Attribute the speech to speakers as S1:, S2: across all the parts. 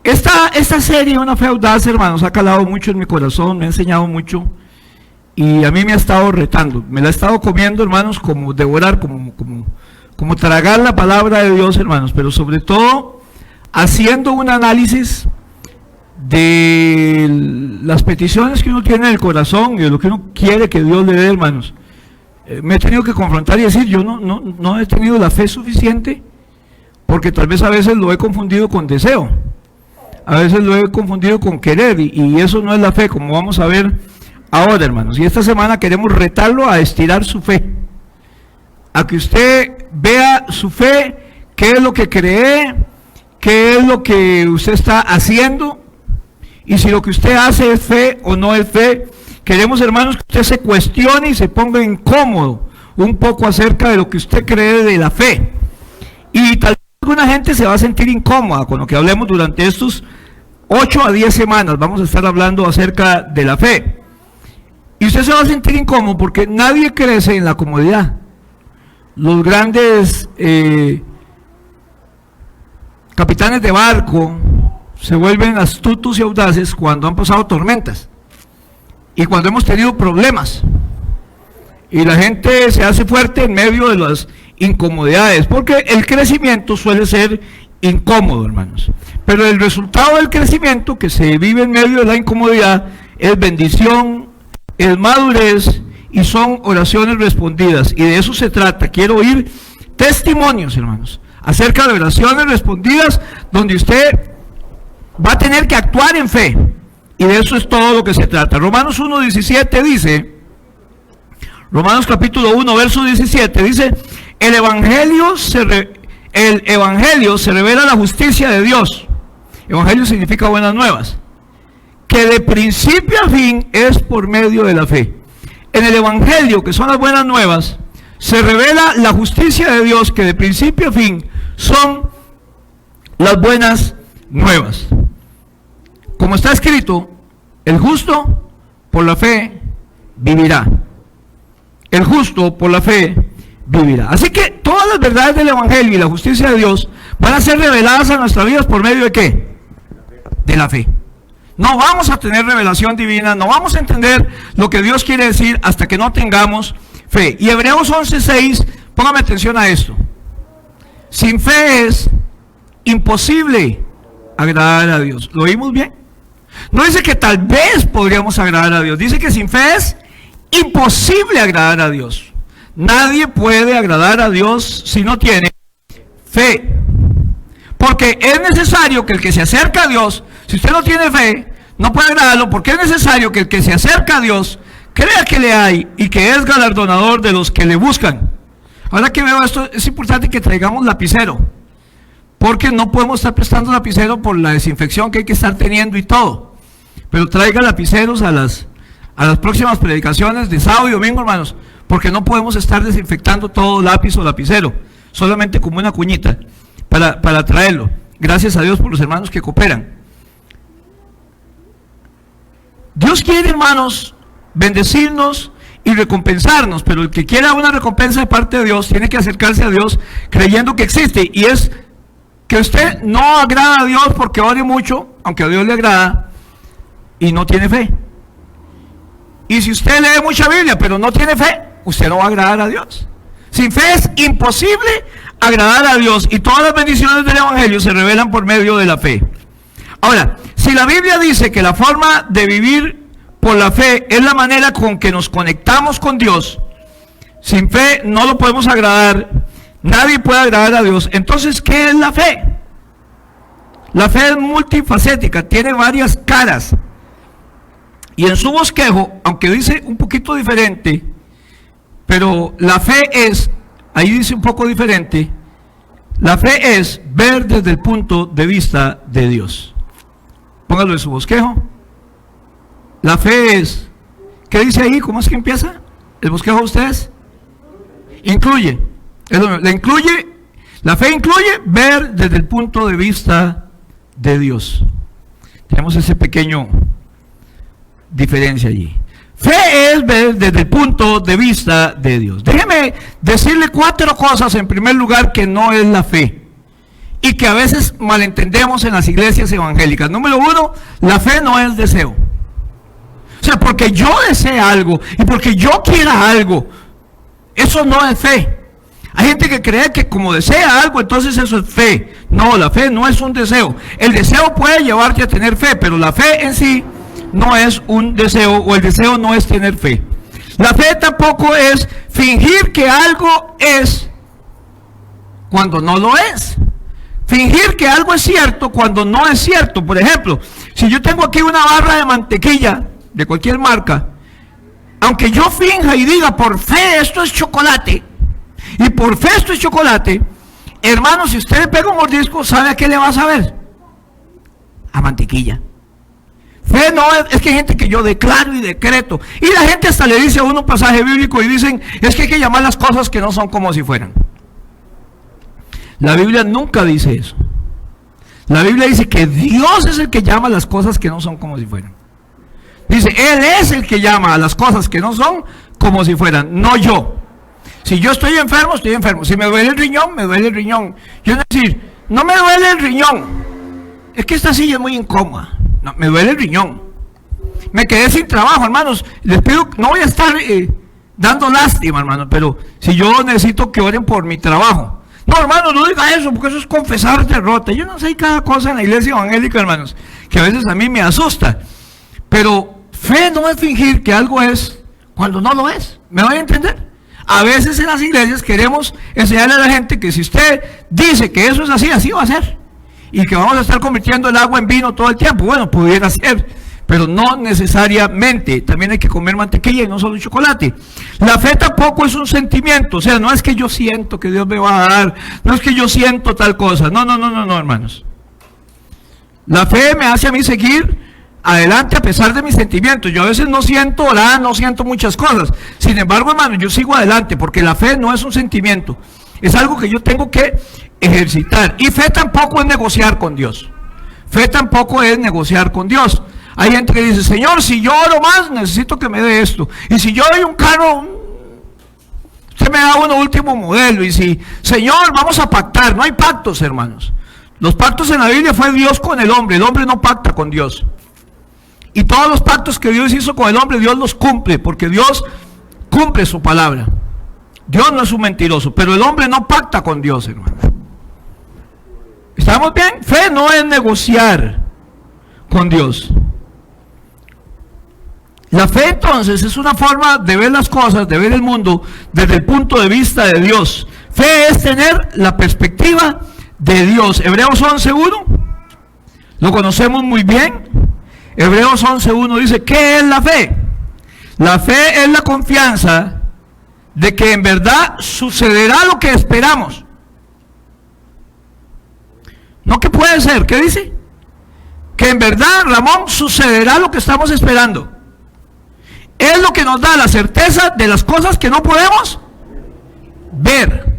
S1: Esta serie, Una fe audaz, hermanos, ha calado mucho en mi corazón, me ha enseñado mucho y a mí me ha estado retando, me la ha estado comiendo, hermanos, como devorar, como tragar la palabra de Dios, hermanos, pero sobre todo haciendo un análisis de las peticiones que uno tiene en el corazón y de lo que uno quiere que Dios le dé, hermanos. Me he tenido que confrontar y decir, yo no he tenido la fe suficiente, porque tal vez a veces lo he confundido con deseo, a veces lo he confundido con querer, y eso no es la fe, como vamos a ver ahora, hermanos. Y esta semana queremos retarlo a estirar su fe, a que usted vea su fe, qué es lo que cree, qué es lo que usted está haciendo, y si lo que usted hace es fe o no es fe. Queremos, hermanos, que usted se cuestione y se ponga incómodo un poco acerca de lo que usted cree de la fe. Y tal vez alguna gente se va a sentir incómoda con lo que hablemos durante estos 8 a 10 semanas. Vamos a estar hablando acerca de la fe. Y usted se va a sentir incómodo porque nadie crece en la comodidad. Los grandes capitanes de barco se vuelven astutos y audaces cuando han pasado tormentas y cuando hemos tenido problemas, y la gente se hace fuerte en medio de las incomodidades, porque el crecimiento suele ser incómodo, hermanos, pero el resultado del crecimiento que se vive en medio de la incomodidad es bendición, es madurez y son oraciones respondidas, y de eso se trata. Quiero oír testimonios, hermanos, acerca de oraciones respondidas donde usted va a tener que actuar en fe, y de eso es todo lo que se trata. Romanos 1:17 dice, Romanos capítulo 1, verso 17, dice, el evangelio se revela la justicia de Dios. Evangelio significa buenas nuevas, que de principio a fin es por medio de la fe. En el evangelio, que son las buenas nuevas, se revela la justicia de Dios, que de principio a fin son las buenas nuevas. Como está escrito, el justo por la fe vivirá. El justo por la fe vivirá. Así que todas las verdades del evangelio y la justicia de Dios van a ser reveladas a nuestras vidas por medio de ¿qué? De la fe. No vamos a tener revelación divina, no vamos a entender lo que Dios quiere decir hasta que no tengamos fe. Y Hebreos 11:6, póngame atención a esto. Sin fe es imposible agradar a Dios. ¿Lo oímos bien? No dice que tal vez podríamos agradar a Dios, dice que sin fe es imposible agradar a Dios. Nadie puede agradar a Dios si no tiene fe, porque es necesario que el que se acerca a Dios, si usted no tiene fe, no puede agradarlo, porque es necesario que el que se acerca a Dios crea que le hay y que es galardonador de los que le buscan. Ahora que veo esto, es importante que traigamos lapicero, porque no podemos estar prestando lapicero por la desinfección que hay que estar teniendo y todo. Pero traiga lapiceros a las próximas predicaciones de sábado y domingo, hermanos, porque no podemos estar desinfectando todo lápiz o lapicero, solamente como una cuñita para traerlo. Gracias a Dios por los hermanos que cooperan. Dios quiere, hermanos, bendecirnos y recompensarnos, pero el que quiera una recompensa de parte de Dios tiene que acercarse a Dios creyendo que existe, y es que usted no agrada a Dios porque ore mucho, aunque a Dios le agrada, y no tiene fe. Y si usted lee mucha Biblia pero no tiene fe, usted no va a agradar a Dios. Sin fe es imposible agradar a Dios, y todas las bendiciones del evangelio se revelan por medio de la fe. Ahora, si la Biblia dice que la forma de vivir por la fe es la manera con que nos conectamos con Dios, sin fe no lo podemos agradar, nadie puede agradar a Dios. Entonces, ¿qué es la fe? La fe es multifacética, tiene varias caras, y en su bosquejo, aunque dice un poquito diferente, pero la fe es, ahí dice un poco diferente, la fe es ver desde el punto de vista de Dios. Póngalo en su bosquejo. La fe es, ¿qué dice ahí? ¿Cómo es que empieza el bosquejo de ustedes? Incluye, la fe incluye ver desde el punto de vista de Dios. Tenemos ese pequeño diferencia allí. Fe es ver desde el punto de vista de Dios. Déjeme decirle 4 cosas en primer lugar que no es la fe, y que a veces malentendemos en las iglesias evangélicas. Número uno, la fe no es deseo. O sea, porque yo desee algo y porque yo quiera algo, eso no es fe. Hay gente que cree que como desea algo, entonces eso es fe. No, la fe no es un deseo. El deseo puede llevarte a tener fe, pero la fe en sí no es un deseo, o el deseo no es tener fe. La fe tampoco es fingir que algo es cuando no lo es. Fingir que algo es cierto cuando no es cierto. Por ejemplo, si yo tengo aquí una barra de mantequilla de cualquier marca, aunque yo finja y diga por fe esto es chocolate, y por fe esto es chocolate, hermano, si usted le pega un mordisco, ¿sabe a qué le va a saber? A mantequilla. Fe no es que hay gente que yo declaro y decreto, y la gente hasta le dice a uno un pasaje bíblico y dicen, es que hay que llamar las cosas que no son como si fueran. La Biblia nunca dice eso. La Biblia dice que Dios es el que llama a las cosas que no son como si fueran. Dice, Él es el que llama a las cosas que no son como si fueran, no yo. Si yo estoy enfermo, estoy enfermo. Si me duele el riñón, me duele el riñón. Yo no decir, no me duele el riñón, es que esta silla es muy incómoda. No, me duele el riñón. Me quedé sin trabajo, hermanos. Les pido, no voy a estar dando lástima, hermanos, pero si yo necesito que oren por mi trabajo. No, hermanos, no diga eso, porque eso es confesar derrota. Yo no sé cada cosa en la iglesia evangélica, hermanos, que a veces a mí me asusta. Pero fe no es fingir que algo es cuando no lo es. ¿Me voy a entender? A veces en las iglesias queremos enseñarle a la gente que si usted dice que eso es así, así va a ser. Y que vamos a estar convirtiendo el agua en vino todo el tiempo. Bueno, pudiera ser, pero no necesariamente. También hay que comer mantequilla y no solo chocolate. La fe tampoco es un sentimiento. O sea, no es que yo siento que Dios me va a dar. No es que yo siento tal cosa. No, hermanos. La fe me hace a mí seguir adelante a pesar de mis sentimientos. Yo a veces no siento orar, no siento muchas cosas. Sin embargo, hermano, yo sigo adelante porque la fe no es un sentimiento. Es algo que yo tengo que ejercitar. Y fe tampoco es negociar con Dios. Fe tampoco es negociar con Dios. Hay gente que dice, Señor, si yo oro más, necesito que me dé esto. Y si yo doy un carro, usted me da uno último modelo. Y si, Señor, vamos a pactar. No hay pactos, hermanos. Los pactos en la Biblia fue Dios con el hombre no pacta con Dios. Y todos los pactos que Dios hizo con el hombre, Dios los cumple, porque Dios cumple su palabra. Dios no es un mentiroso, pero el hombre no pacta con Dios, hermano. ¿Estamos bien? Fe no es negociar con Dios. La fe entonces es una forma de ver las cosas, de ver el mundo desde el punto de vista de Dios. Fe es tener la perspectiva de Dios. Hebreos 11:1, lo conocemos muy bien. Hebreos 11:1 dice, ¿qué es la fe? La fe es la confianza de que en verdad sucederá lo que esperamos. No que puede ser, ¿qué dice? Que en verdad, Ramón, sucederá lo que estamos esperando. Es lo que nos da la certeza de las cosas que no podemos ver.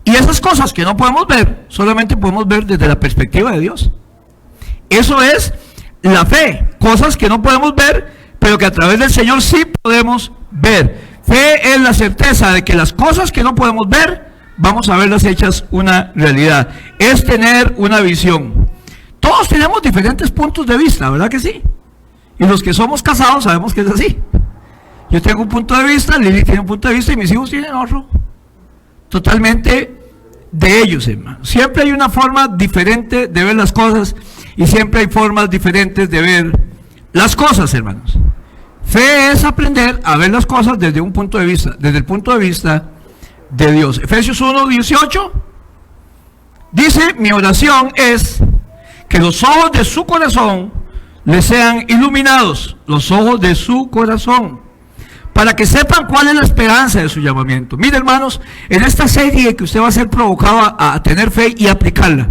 S1: Y esas cosas que no podemos ver, solamente podemos ver desde la perspectiva de Dios. Eso es la fe, cosas que no podemos ver, pero que a través del Señor sí podemos ver. Fe es la certeza de que las cosas que no podemos ver, vamos a verlas hechas una realidad. Es tener una visión. Todos tenemos diferentes puntos de vista, ¿verdad que sí? Y los que somos casados sabemos que es así. Yo tengo un punto de vista, Lili tiene un punto de vista y mis hijos tienen otro. Totalmente de ellos, hermano. Siempre hay una forma diferente de ver las cosas y siempre hay formas diferentes de ver las cosas, hermanos. Fe es aprender a ver las cosas desde un punto de vista, desde el punto de vista de Dios. Efesios 1:18 dice, mi oración es que los ojos de su corazón les sean iluminados, los ojos de su corazón, para que sepan cuál es la esperanza de su llamamiento. Mire, hermanos, en esta serie que usted va a ser provocado a tener fe y aplicarla,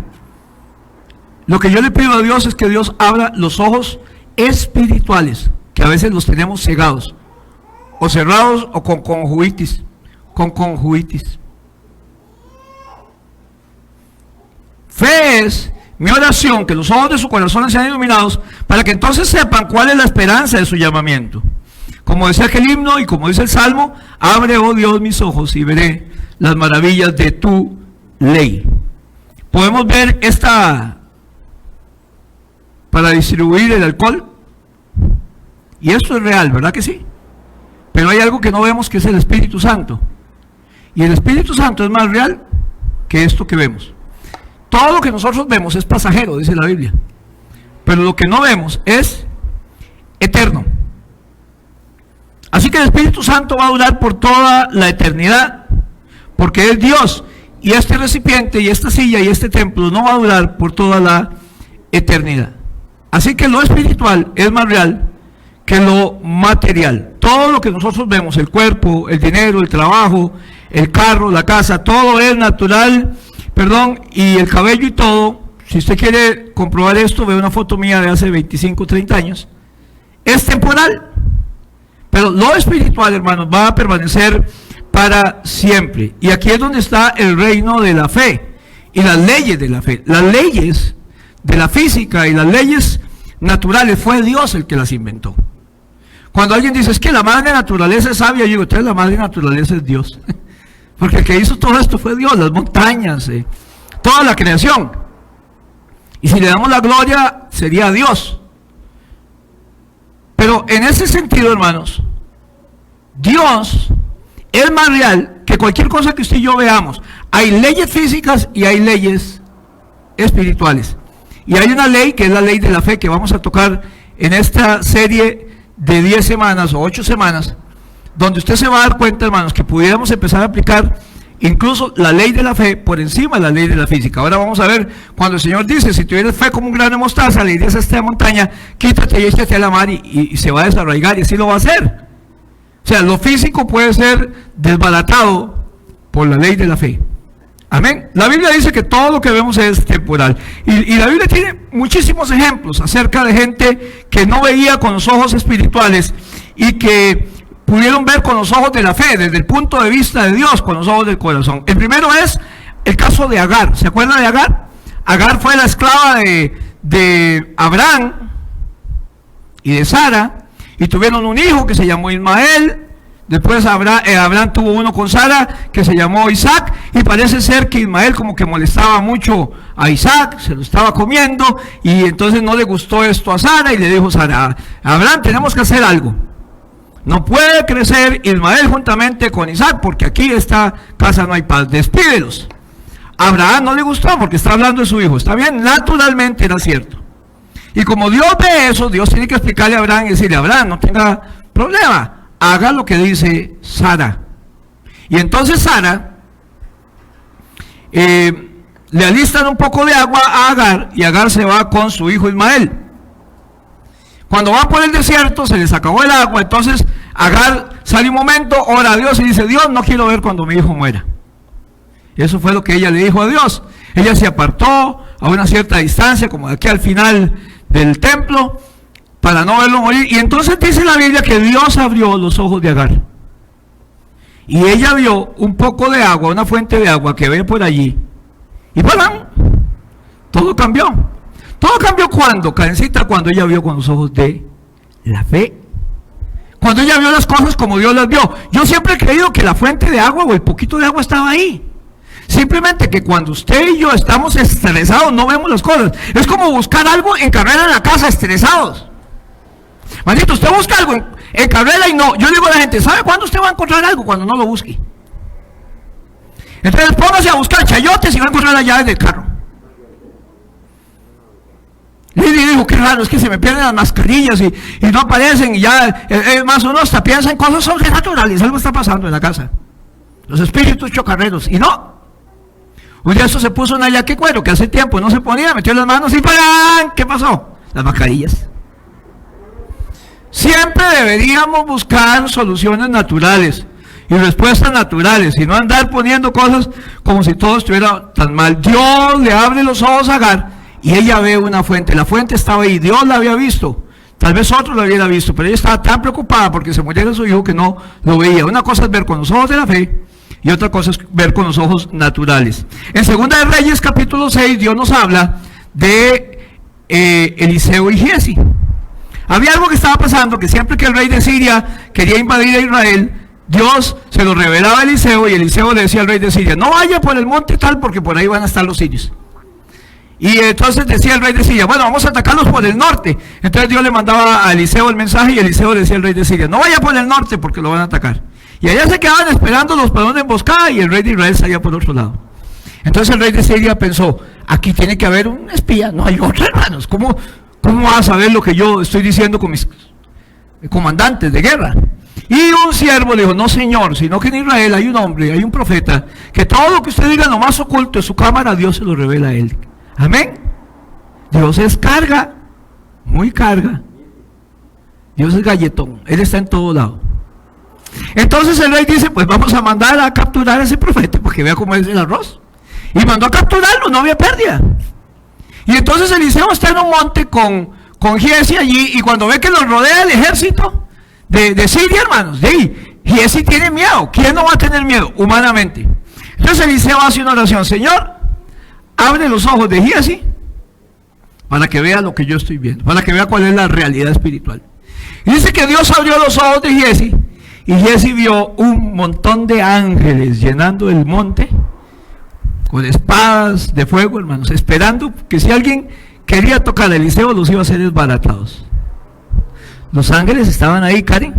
S1: lo que yo le pido a Dios es que Dios abra los ojos espirituales, que a veces los tenemos cegados, o cerrados, o con conjuntivitis. Fe es mi oración, que los ojos de su corazón sean iluminados, para que entonces sepan cuál es la esperanza de su llamamiento. Como decía aquel himno y como dice el Salmo, abre, oh Dios, mis ojos y veré las maravillas de tu ley. podemos ver para distribuir el alcohol, y esto es real, ¿verdad que sí? Pero hay algo que no vemos, que es el Espíritu Santo, y el Espíritu Santo es más real que esto que vemos. Todo lo que nosotros vemos es pasajero, dice la Biblia, pero lo que no vemos es eterno. Así que el Espíritu Santo va a durar por toda la eternidad, porque es Dios, y este recipiente, y esta silla, y este templo no va a durar por toda la eternidad. Así que lo espiritual es más real que lo material. Todo lo que nosotros vemos, el cuerpo, el dinero, el trabajo, el carro, la casa, todo es natural, y el cabello y todo. Si usted quiere comprobar esto, ve una foto mía de hace 25, 30 años, es temporal. Pero lo espiritual, hermanos, va a permanecer para siempre. Y aquí es donde está el reino de la fe y las leyes de la fe. Las leyes de la física y las leyes naturales fue Dios el que las inventó. Cuando alguien dice, es que la madre naturaleza es sabia, yo digo, entonces la madre naturaleza es Dios. Porque el que hizo todo esto fue Dios, las montañas, toda la creación. Y si le damos la gloria, sería Dios. Pero en ese sentido, hermanos, Dios es más real que cualquier cosa que usted y yo veamos. Hay leyes físicas y hay leyes espirituales. Y hay una ley que es la ley de la fe, que vamos a tocar en esta serie de 10 semanas o 8 semanas, donde usted se va a dar cuenta, hermanos, que pudiéramos empezar a aplicar incluso la ley de la fe por encima de la ley de la física. Ahora vamos a ver, cuando el Señor dice, si tuvieras fe como un grano de mostaza, le dirías a esta montaña, quítate y échate a la mar, y se va a desarraigar, y así lo va a hacer. O sea, lo físico puede ser desbaratado por la ley de la fe. Amén. La Biblia dice que todo lo que vemos es temporal. Y la Biblia tiene muchísimos ejemplos acerca de gente que no veía con los ojos espirituales y que pudieron ver con los ojos de la fe, desde el punto de vista de Dios, con los ojos del corazón. El primero es el caso de Agar. ¿Se acuerdan de Agar? Agar fue la esclava de Abraham y de Sara, y tuvieron un hijo que se llamó Ismael. Después Abraham tuvo uno con Sara que se llamó Isaac, y parece ser que Ismael como que molestaba mucho a Isaac, se lo estaba comiendo, y entonces no le gustó esto a Sara, y le dijo Sara, Abraham, tenemos que hacer algo. No puede crecer Ismael juntamente con Isaac, porque aquí esta casa no hay paz, despídelos. A Abraham no le gustó porque está hablando de su hijo, está bien, naturalmente era cierto. Y como Dios ve eso, Dios tiene que explicarle a Abraham y decirle, Abraham, no tenga problema, haga lo que dice Sara. Y entonces Sara le alistan un poco de agua a Agar, y Agar se va con su hijo Ismael. Cuando van por el desierto, se les acabó el agua, entonces Agar sale un momento, ora a Dios y dice, Dios, no quiero ver cuando mi hijo muera. Y eso fue lo que ella le dijo a Dios. Ella se apartó a una cierta distancia, como de aquí al final del templo, para no verlo morir. Y entonces dice la Biblia que Dios abrió los ojos de Agar. Y ella vio un poco de agua, una fuente de agua que ve por allí. Y ¡pam! Todo cambió. Todo cambió cuando, Karencita, cuando ella vio con los ojos de la fe. Cuando ella vio las cosas como Dios las vio. Yo siempre he creído que la fuente de agua o el poquito de agua estaba ahí. Simplemente que cuando usted y yo estamos estresados no vemos las cosas. Es como buscar algo en carrera en la casa, estresados. Maldito, usted busca algo en carrera y no. Yo digo a la gente, ¿sabe cuándo usted va a encontrar algo? Cuando no lo busque. Entonces póngase a buscar chayotes y va a encontrar las llaves del carro. Lili dijo, qué raro, es que se me pierden las mascarillas y no aparecen, y ya, más uno hasta piensa en cosas sobrenaturales, algo está pasando en la casa. Los espíritus chocarreros, y no. Un día eso se puso una yaque cuero que hace tiempo no se ponía, metió las manos y ¡parán! ¿Qué pasó? Las mascarillas. Siempre deberíamos buscar soluciones naturales y respuestas naturales, y no andar poniendo cosas como si todo estuviera tan mal. Dios le abre los ojos a Agar, y ella ve una fuente. La fuente estaba ahí, Dios la había visto, tal vez otro la hubiera visto, pero ella estaba tan preocupada porque se muriera su hijo que no lo veía. Una cosa es ver con los ojos de la fe, y otra cosa es ver con los ojos naturales. En Segunda de Reyes capítulo 6, Dios nos habla de Eliseo y Giezi. Había algo que estaba pasando, que siempre que el rey de Siria quería invadir a Israel, Dios se lo revelaba a Eliseo, y Eliseo le decía al rey de Siria, no vaya por el monte tal porque por ahí van a estar los sirios. Y entonces decía el rey de Siria, bueno, vamos a atacarlos por el norte. Entonces Dios le mandaba a Eliseo el mensaje y Eliseo le decía al rey de Siria, no vaya por el norte porque lo van a atacar. Y allá se quedaban esperándolos para una emboscada y el rey de Israel salía por otro lado. Entonces el rey de Siria pensó, aquí tiene que haber un espía, no hay otro, hermanos. ¿Cómo va a saber lo que yo estoy diciendo con mis comandantes de guerra? Y un siervo le dijo, no señor, sino que en Israel hay un hombre, hay un profeta, que todo lo que usted diga lo más oculto de su cámara, Dios se lo revela a él. Amén. Dios es carga, muy carga. Dios es galletón, Él está en todo lado. Entonces el rey dice, pues vamos a mandar a capturar a ese profeta, para que vea cómo es el arroz. Y mandó a capturarlo, no había pérdida. Y entonces Eliseo está en un monte con Giesi allí, y cuando ve que los rodea el ejército de Siria, hermanos, Giesi tiene miedo. ¿Quién no va a tener miedo? Humanamente. Entonces Eliseo hace una oración, Señor, abre los ojos de Giesi para que vea lo que yo estoy viendo, para que vea cuál es la realidad espiritual. Y dice que Dios abrió los ojos de Giesi, y Giesi vio un montón de ángeles llenando el monte con espadas de fuego, hermanos, esperando que si alguien quería tocar a Eliseo los iba a ser desbaratados. Los ángeles estaban ahí, Karen.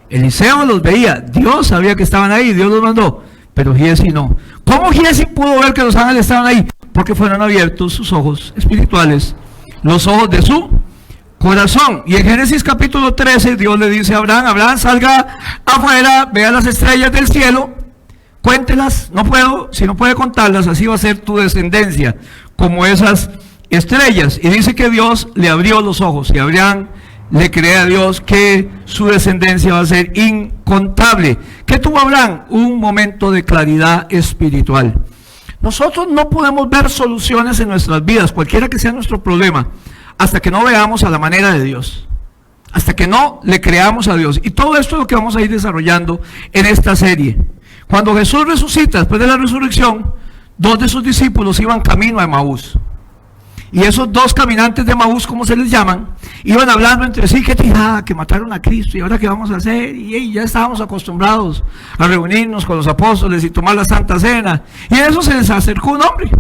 S1: Eliseo los veía, Dios sabía que estaban ahí, Dios los mandó, pero Giesi no. ¿Cómo Giesi pudo ver que los ángeles estaban ahí? Porque fueron abiertos sus ojos espirituales, los ojos de su corazón. Y en Génesis capítulo 13 Dios le dice a Abraham, Abraham, salga afuera, vea las estrellas del cielo, cuéntelas, no puedo, si no puede contarlas, así va a ser tu descendencia, como esas estrellas. Y dice que Dios le abrió los ojos, y Abraham le cree a Dios que su descendencia va a ser incontable. ¿Qué tuvo Abraham? Un momento de claridad espiritual. Nosotros no podemos ver soluciones en nuestras vidas, cualquiera que sea nuestro problema, hasta que no veamos a la manera de Dios, hasta que no le creamos a Dios. Y todo esto es lo que vamos a ir desarrollando en esta serie. Cuando Jesús resucita, después de la resurrección, 2 de sus discípulos iban camino a Emaús. Y esos 2 caminantes de Emaús, como se les llaman, iban hablando entre sí, que mataron a Cristo, y ahora qué vamos a hacer, y ya estábamos acostumbrados a reunirnos con los apóstoles y tomar la Santa Cena. Y en eso se les acercó un hombre,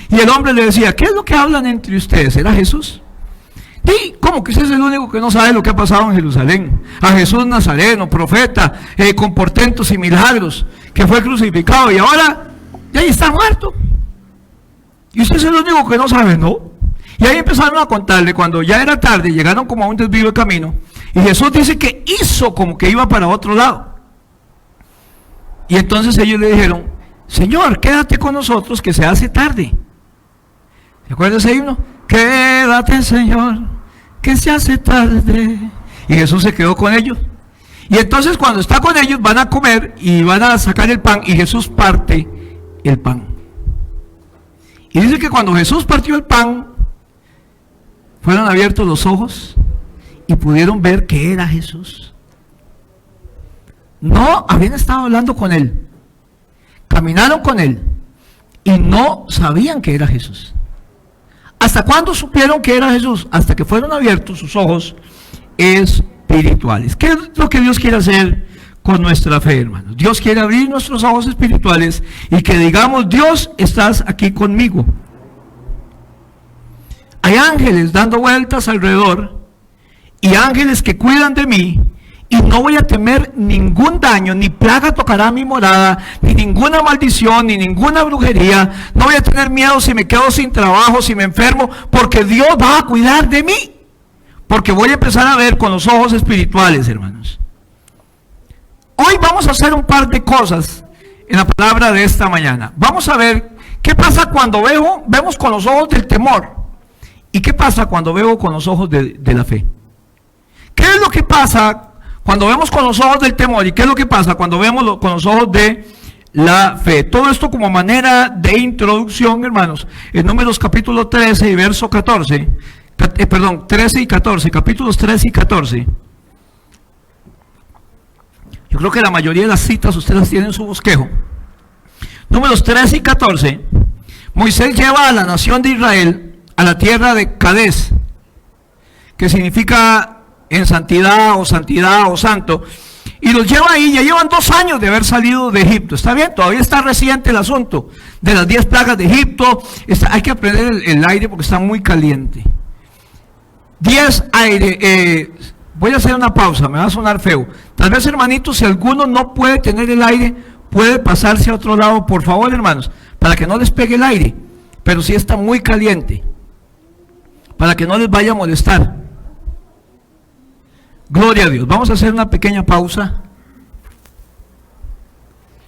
S1: y el hombre le decía, ¿qué es lo que hablan entre ustedes? ¿Era Jesús? Sí, ¿cómo que usted es el único que no sabe lo que ha pasado en Jerusalén? A Jesús Nazareno, profeta, con portentos y milagros, que fue crucificado, y ahora ya está muerto. Y usted es el único que no sabe, ¿no? Y ahí empezaron a contarle, cuando ya era tarde, llegaron como a un desvío de camino, y Jesús dice que hizo como que iba para otro lado. Y entonces ellos le dijeron, Señor, quédate con nosotros que se hace tarde. ¿Se acuerdan ese himno? Quédate, Señor, que se hace tarde. Y Jesús se quedó con ellos. Y entonces cuando está con ellos van a comer y van a sacar el pan, y Jesús parte el pan. Y dice que cuando Jesús partió el pan, fueron abiertos los ojos y pudieron ver que era Jesús. No habían estado hablando con Él, caminaron con Él y no sabían que era Jesús. ¿Hasta cuándo supieron que era Jesús? Hasta que fueron abiertos sus ojos espirituales. ¿Qué es lo que Dios quiere hacer con nuestra fe, hermanos? Dios quiere abrir nuestros ojos espirituales y que digamos, Dios, estás aquí conmigo. Hay ángeles dando vueltas alrededor y ángeles que cuidan de mí, y no voy a temer ningún daño, ni plaga tocará mi morada, ni ninguna maldición, ni ninguna brujería. No voy a tener miedo si me quedo sin trabajo, si me enfermo, porque Dios va a cuidar de mí, porque voy a empezar a ver con los ojos espirituales, hermanos. Hoy vamos a hacer un par de cosas en la palabra de esta mañana. Vamos a ver qué pasa cuando vemos con los ojos del temor, y qué pasa cuando veo con los ojos de la fe. ¿Qué es lo que pasa cuando vemos con los ojos del temor, y qué es lo que pasa cuando vemos con los ojos de la fe? Todo esto como manera de introducción, hermanos. En Números capítulo 13 y verso 14, 13 y 14, capítulos 13 y 14. Yo creo que la mayoría de las citas ustedes las tienen en su bosquejo. Números 13 y 14. Moisés lleva a la nación de Israel a la tierra de Cades, que significa en santidad o santo, y los lleva ahí. Ya llevan 2 años de haber salido de Egipto. Está bien, todavía está reciente el asunto de las 10 plagas de Egipto. Hay que aprender el aire porque está muy caliente. 10 aire. Voy a hacer una pausa, me va a sonar feo. Tal vez, hermanitos, si alguno no puede tener el aire, puede pasarse a otro lado, por favor, hermanos, para que no les pegue el aire. Pero sí está muy caliente, para que no les vaya a molestar. Gloria a Dios. Vamos a hacer una pequeña pausa.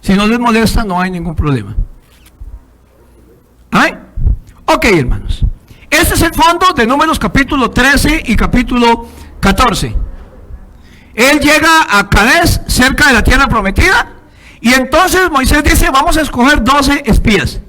S1: Si no les molesta, no hay ningún problema. ¿Ay? Ok, hermanos. Este es el fondo de Números capítulo 13 y capítulo 14. Él llega a Cades, cerca de la tierra prometida, y entonces Moisés dice, vamos a escoger 12 espías.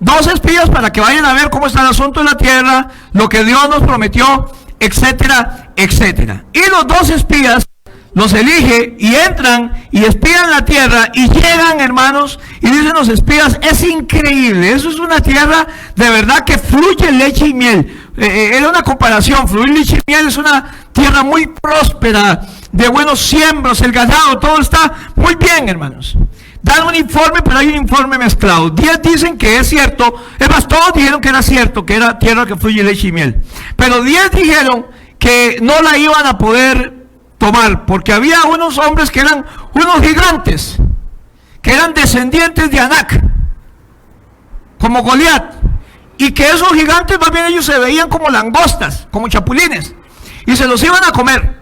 S1: 12 espías para que vayan a ver cómo está el asunto de la tierra, lo que Dios nos prometió, etcétera, etcétera. Y los 12 espías los elige y entran y espían la tierra y llegan, hermanos, y dicen los espías, es increíble, eso es una tierra de verdad que fluye leche y miel. Era una comparación, fluir leche y miel, es una tierra muy próspera, de buenos siembros, el ganado, todo está muy bien, hermanos. Dan un informe, pero hay un informe mezclado. 10 dicen que es cierto, es más, todos dijeron que era cierto, que era tierra que fluye leche y miel. Pero 10 dijeron que no la iban a poder tomar, porque había unos hombres que eran unos gigantes, que eran descendientes de Anac, como Goliat, y que esos gigantes más bien ellos se veían como langostas, como chapulines, y se los iban a comer,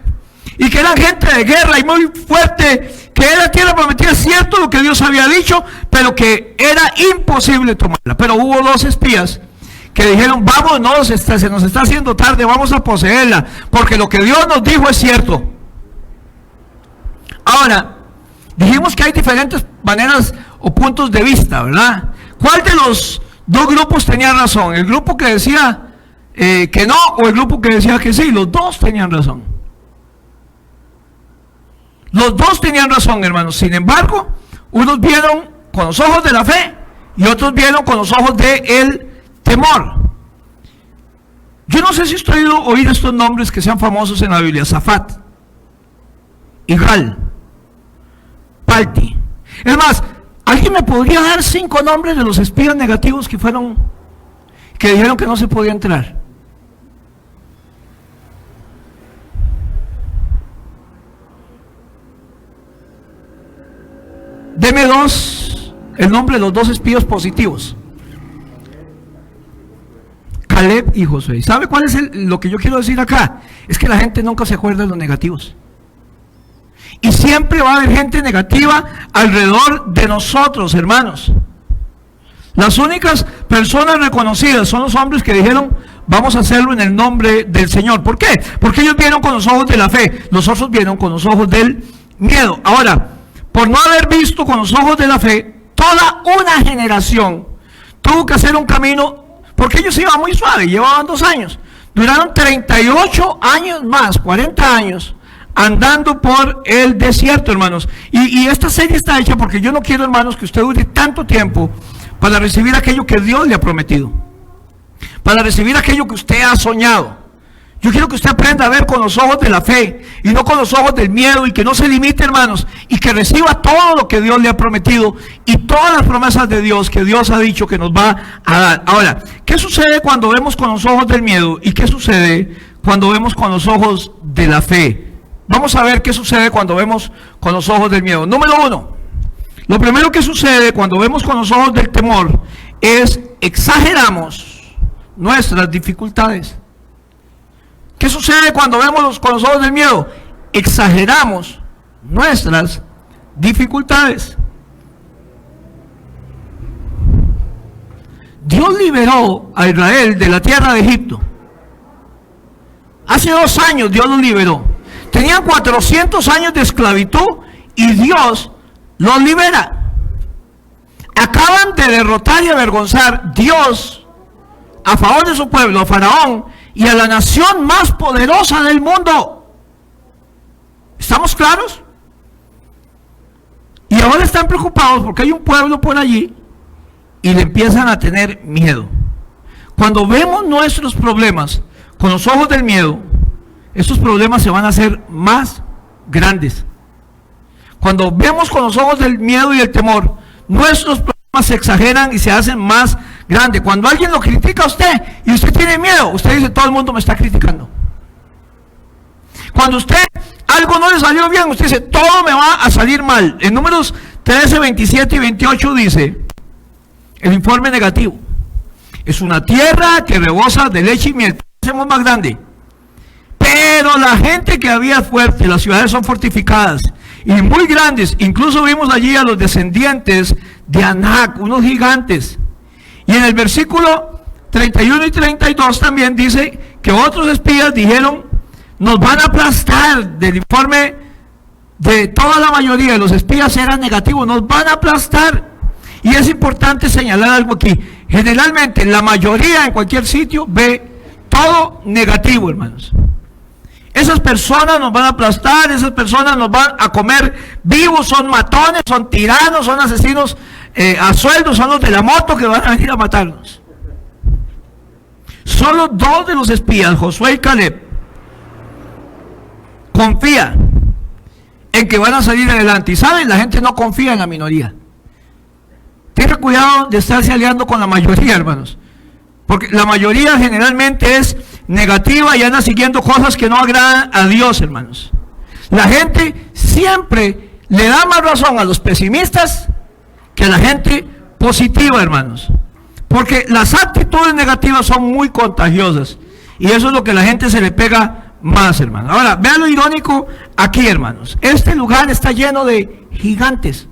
S1: y que eran gente de guerra y muy fuerte, que era tierra prometida, cierto lo que Dios había dicho, pero que era imposible tomarla. Pero hubo 2 espías que dijeron, vámonos, se nos está haciendo tarde, vamos a poseerla, porque lo que Dios nos dijo es cierto. Ahora, dijimos que hay diferentes maneras o puntos de vista, ¿verdad? ¿Cuál de los 2 grupos tenía razón? ¿El grupo que decía que no o el grupo que decía que sí? Los 2 tenían razón. Los 2 tenían razón, hermanos. Sin embargo, unos vieron con los ojos de la fe y otros vieron con los ojos del temor. Yo no sé si usted ha oído estos nombres que sean famosos en la Biblia: Zafat, Igal, Palti. Es más, ¿alguien me podría dar 5 nombres de los espías negativos que dijeron que no se podía entrar? Deme el nombre de los 2 espías positivos: Caleb y Josué. ¿Sabe cuál es lo que yo quiero decir acá? Es que la gente nunca se acuerda de los negativos. Y siempre va a haber gente negativa alrededor de nosotros, hermanos. Las únicas personas reconocidas son los hombres que dijeron, vamos a hacerlo en el nombre del Señor. ¿Por qué? Porque ellos vieron con los ojos de la fe, los otros vieron con los ojos del miedo. Ahora, por no haber visto con los ojos de la fe, toda una generación tuvo que hacer un camino, porque ellos iban muy suave, llevaban 2 años. Duraron 38 años más, 40 años, andando por el desierto, hermanos. Y esta serie está hecha porque yo no quiero, hermanos, que usted dure tanto tiempo para recibir aquello que Dios le ha prometido, para recibir aquello que usted ha soñado. Yo quiero que usted aprenda a ver con los ojos de la fe y no con los ojos del miedo, y que no se limite, hermanos, y que reciba todo lo que Dios le ha prometido y todas las promesas de Dios que Dios ha dicho que nos va a dar. Ahora, ¿qué sucede cuando vemos con los ojos del miedo y qué sucede cuando vemos con los ojos de la fe? Vamos a ver qué sucede cuando vemos con los ojos del miedo. Número 1, lo primero que sucede cuando vemos con los ojos del temor es exageramos nuestras dificultades. ¿Qué sucede cuando vemos con los ojos del miedo? Exageramos nuestras dificultades. Dios liberó a Israel de la tierra de Egipto. Hace 2 años Dios los liberó. Tenían 400 años de esclavitud y Dios los libera. Acaban de derrotar y avergonzar Dios a favor de su pueblo, a Faraón, y a la nación más poderosa del mundo. ¿Estamos claros? Y ahora están preocupados porque hay un pueblo por allí y le empiezan a tener miedo. Cuando vemos nuestros problemas con los ojos del miedo, estos problemas se van a hacer más grandes. cuando vemos con los ojos del miedo y el temor, nuestros problemas se exageran y se hacen más grandes. Cuando alguien lo critica a usted y usted tiene miedo, usted dice, todo el mundo me está criticando. Cuando usted algo no le salió bien, usted dice, todo me va a salir mal. En Números 13, 27 y 28 dice, el informe negativo: es una tierra que rebosa de leche y miel. Hacemos más grande. Pero la gente que había fuerte, las ciudades son fortificadas y muy grandes. Incluso vimos allí a los descendientes de Anac, unos gigantes. Y en el versículo 31 y 32 también dice que otros espías dijeron, nos van a aplastar. Del informe de toda la mayoría de los espías era negativo, nos van a aplastar. Y es importante señalar algo aquí. Generalmente la mayoría en cualquier sitio ve todo negativo, hermanos. Esas personas nos van a aplastar, esas personas nos van a comer vivos, son matones, son tiranos, son asesinos a sueldo, son los de la moto que van a venir a matarnos. Solo dos de los espías, Josué y Caleb, confía en que van a salir adelante. Y saben, la gente no confía en la minoría. Tenga cuidado de estarse aliando con la mayoría, hermanos, porque la mayoría generalmente es negativa y anda siguiendo cosas que no agradan a Dios, hermanos. La gente siempre le da más razón a los pesimistas que a la gente positiva, hermanos, porque las actitudes negativas son muy contagiosas y eso es lo que a la gente se le pega más, hermanos. Ahora, vean lo irónico aquí, hermanos. Este lugar está lleno de gigantes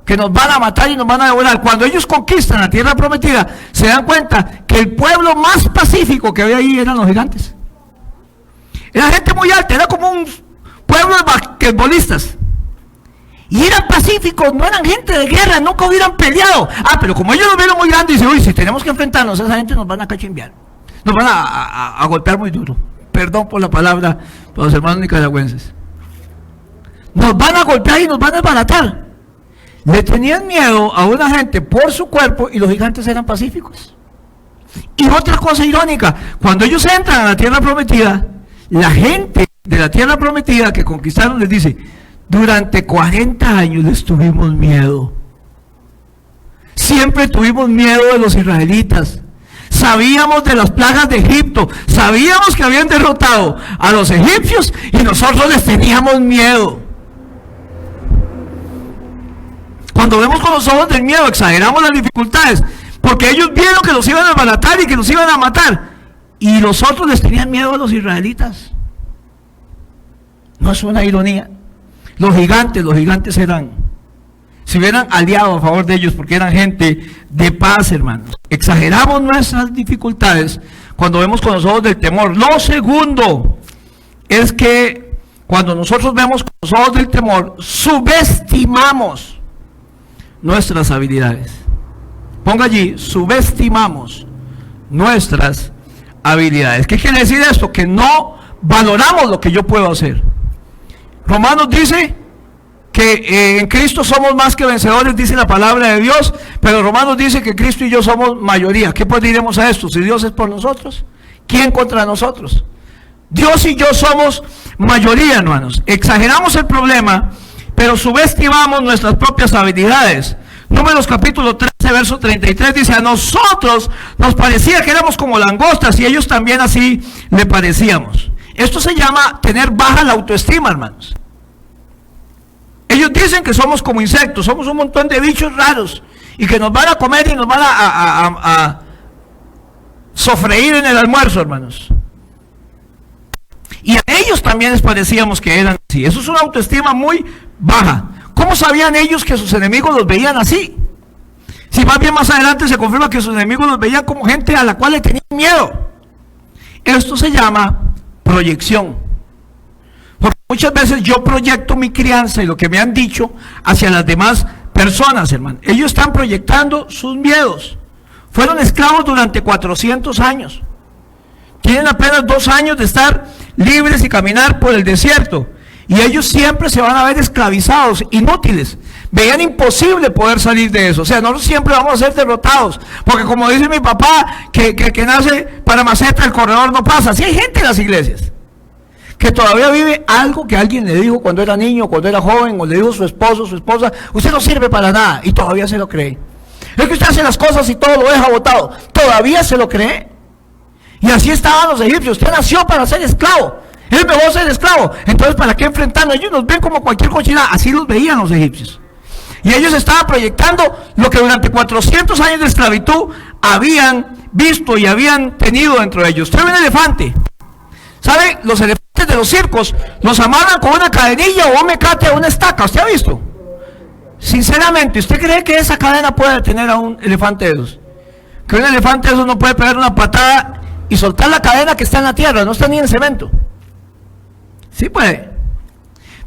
S1: que nos van a matar y nos van a devorar. Cuando ellos conquistan la tierra prometida, se dan cuenta que el pueblo más pacífico que había ahí eran los gigantes. Era gente muy alta, era como un pueblo de basquetbolistas. Y eran pacíficos, no eran gente de guerra, nunca hubieran peleado. Pero como ellos lo vieron muy grande, dicen, uy, si tenemos que enfrentarnos a esa gente, nos van a cachimbear. Nos van a golpear muy duro. Perdón por la palabra, para los hermanos nicaragüenses. Nos van a golpear y nos van a desbaratar. Le tenían miedo a una gente por su cuerpo y los gigantes eran pacíficos. Y otra cosa irónica, cuando ellos entran a la tierra prometida, la gente de la tierra prometida que conquistaron les dice, durante 40 años les tuvimos miedo. Siempre tuvimos miedo de los israelitas. Sabíamos de las plagas de Egipto, sabíamos que habían derrotado a los egipcios y nosotros les teníamos miedo. Cuando vemos con los ojos del miedo, exageramos las dificultades, porque ellos vieron que los iban a desbaratar y que los iban a matar, y los otros les tenían miedo a los israelitas. No es una ironía. Los gigantes eran, si hubieran aliado a favor de ellos, porque eran gente de paz, hermanos. Exageramos nuestras dificultades cuando vemos con los ojos del temor. Lo segundo es que cuando nosotros vemos con los ojos del temor, subestimamos nuestras habilidades. Ponga allí, subestimamos nuestras habilidades. ¿Qué quiere decir esto? Que no valoramos lo que yo puedo hacer. Romanos dice que en Cristo somos más que vencedores, dice la palabra de Dios, pero Romanos dice que Cristo y yo somos mayoría. ¿Qué pues diremos a esto? Si Dios es por nosotros, ¿quién contra nosotros? Dios y yo somos mayoría, hermanos. Exageramos el problema, pero subestimamos nuestras propias habilidades. Números capítulo 13, verso 33 dice, a nosotros nos parecía que éramos como langostas y ellos también así le parecíamos. Esto se llama tener baja la autoestima, hermanos. Ellos dicen que somos como insectos, somos un montón de bichos raros y que nos van a comer y nos van a sofreír en el almuerzo, hermanos. Y a ellos también les parecíamos que eran así. Eso es una autoestima muy baja. ¿Cómo sabían ellos que sus enemigos los veían así? Si más bien más adelante se confirma que sus enemigos los veían como gente a la cual le tenían miedo. Esto se llama proyección. Porque muchas veces yo proyecto mi crianza y lo que me han dicho hacia las demás personas, hermano. Ellos están proyectando sus miedos. Fueron esclavos durante 400 años. Tienen apenas 2 años de estar libres y caminar por el desierto. Y ellos siempre se van a ver esclavizados, inútiles. Veían imposible poder salir de eso. O sea, nosotros siempre vamos a ser derrotados. Porque como dice mi papá, que nace para maceta, el corredor no pasa. Así hay gente en las iglesias que todavía vive algo que alguien le dijo cuando era niño, cuando era joven, o le dijo su esposo, su esposa, usted no sirve para nada, y todavía se lo cree. Es que usted hace las cosas y todo lo deja botado, todavía se lo cree. Y así estaban los egipcios. Usted nació para ser esclavo, es mejor ser esclavo, entonces ¿para qué enfrentarnos? Ellos nos ven como cualquier cochinada. Así los veían los egipcios, y ellos estaban proyectando lo que durante 400 años de esclavitud habían visto y habían tenido dentro de ellos. Usted ve un elefante, ¿sabe? Los elefantes de los circos los amarran con una cadenilla o un mecate o una estaca. ¿Usted ha visto? Sinceramente, ¿usted cree que esa cadena puede detener a un elefante de esos? Que un elefante de esos no puede pegar una patada y soltar la cadena que está en la tierra, no está ni en cemento. Sí puede.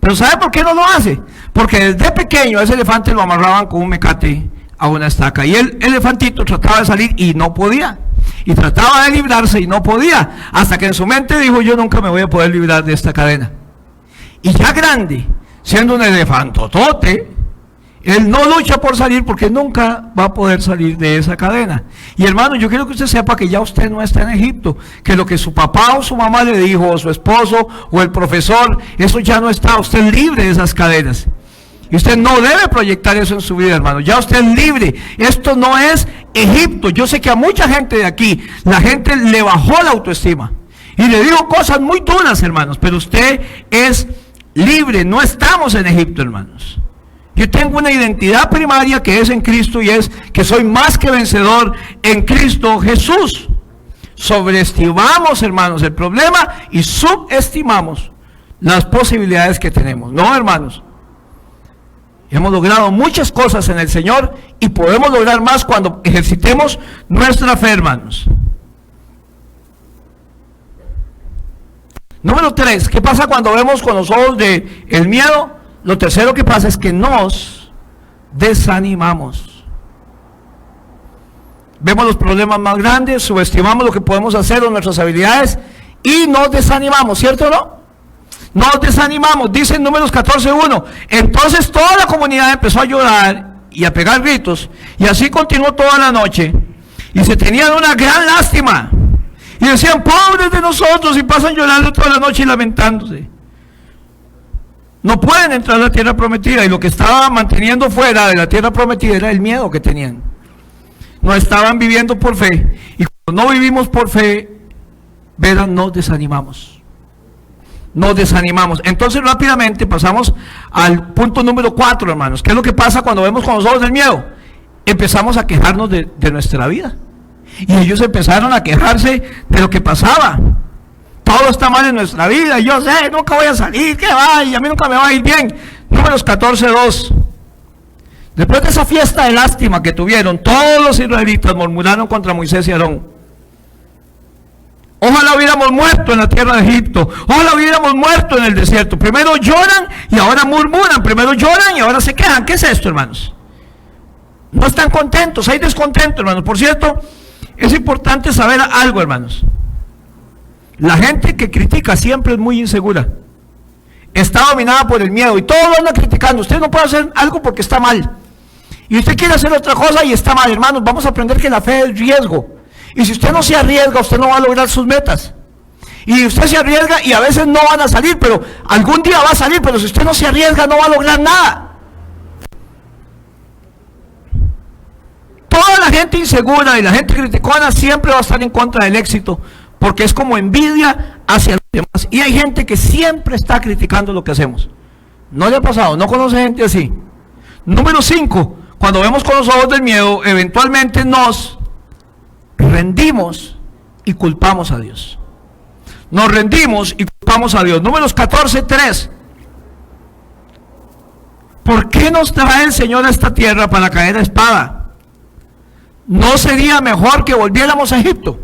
S1: Pero ¿sabe por qué no lo hace? Porque desde pequeño a ese elefante lo amarraban con un mecate a una estaca, y el elefantito trataba de salir y no podía, y trataba de librarse y no podía, hasta que en su mente dijo: yo nunca me voy a poder librar de esta cadena. Y ya grande, siendo un elefantotote, él no lucha por salir porque nunca va a poder salir de esa cadena. Y hermano, yo quiero que usted sepa que ya usted no está en Egipto, que lo que su papá o su mamá le dijo, o su esposo o el profesor, eso ya no está. Usted es libre de esas cadenas. Y usted no debe proyectar eso en su vida, hermano. Ya usted es libre. Esto no es Egipto. Yo sé que a mucha gente de aquí, la gente le bajó la autoestima. Y le digo cosas muy duras, hermanos. Pero usted es libre. No estamos en Egipto, hermanos. Yo tengo una identidad primaria que es en Cristo, y es que soy más que vencedor en Cristo Jesús. Sobreestimamos, hermanos, el problema y subestimamos las posibilidades que tenemos. No, hermanos. Hemos logrado muchas cosas en el Señor y podemos lograr más cuando ejercitemos nuestra fe, hermanos. Número 3, ¿qué pasa cuando vemos con los ojos del miedo? Lo tercero que pasa es que nos desanimamos. Vemos los problemas más grandes, subestimamos lo que podemos hacer o nuestras habilidades y nos desanimamos, ¿cierto o no? Nos desanimamos. Dice en Números 14:1, entonces toda la comunidad empezó a llorar y a pegar gritos, y así continuó toda la noche, y se tenían una gran lástima, y decían: pobres de nosotros, y pasan llorando toda la noche y lamentándose. No pueden entrar a la tierra prometida, y lo que estaba manteniendo fuera de la tierra prometida era el miedo que tenían. No estaban viviendo por fe, y cuando no vivimos por fe, verán, nos desanimamos. Nos desanimamos. Entonces rápidamente pasamos al punto número 4, hermanos. ¿Qué es lo que pasa cuando vemos con los ojos del miedo? Empezamos a quejarnos de nuestra vida. Y ellos empezaron a quejarse de lo que pasaba. Todo está mal en nuestra vida, yo sé, nunca voy a salir, ¿qué va? Y a mí nunca me va a ir bien. Números 14:2. Después de esa fiesta de lástima que tuvieron, todos los israelitas murmuraron contra Moisés y Aarón. Ojalá hubiéramos muerto en la tierra de Egipto, ojalá hubiéramos muerto en el desierto. Primero lloran y ahora murmuran, primero lloran y ahora se quejan. ¿Qué es esto, hermanos? No están contentos, hay descontento, hermanos. Por cierto, es importante saber algo, hermanos. La gente que critica siempre es muy insegura. Está dominada por el miedo y todo lo anda criticando. Usted no puede hacer algo porque está mal. Y usted quiere hacer otra cosa y está mal, hermanos. Vamos a aprender que la fe es riesgo. Y si usted no se arriesga, usted no va a lograr sus metas. Y usted se arriesga y a veces no van a salir, pero algún día va a salir. Pero si usted no se arriesga, no va a lograr nada. Toda la gente insegura y la gente criticona siempre va a estar en contra del éxito, porque es como envidia hacia los demás. Y hay gente que siempre está criticando lo que hacemos. ¿No le ha pasado? ¿No conoce gente así? Número 5, cuando vemos con los ojos del miedo, eventualmente nos rendimos y culpamos a Dios. Nos rendimos y culpamos a Dios. Números 14:3. ¿Por qué nos trae el Señor a esta tierra para caer a espada? ¿No sería mejor que volviéramos a Egipto?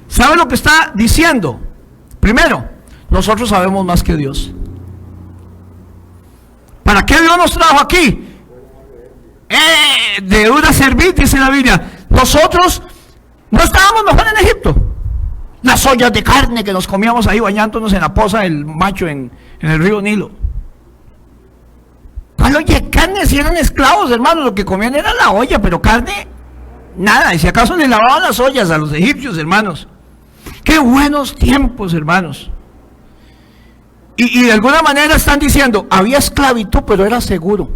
S1: ¿Sabe lo que está diciendo? Primero, nosotros sabemos más que Dios. ¿Para qué Dios nos trajo aquí? De una servir, dice la Biblia. Nosotros no estábamos mejor en Egipto. Las ollas de carne que nos comíamos ahí bañándonos en la poza del macho en el río Nilo. ¿Cuál olla de carne? Si eran esclavos, hermanos, lo que comían era la olla, pero carne, nada. Y si acaso le lavaban las ollas a los egipcios, hermanos. Qué buenos tiempos, hermanos. Y de alguna manera están diciendo, había esclavitud, pero era seguro.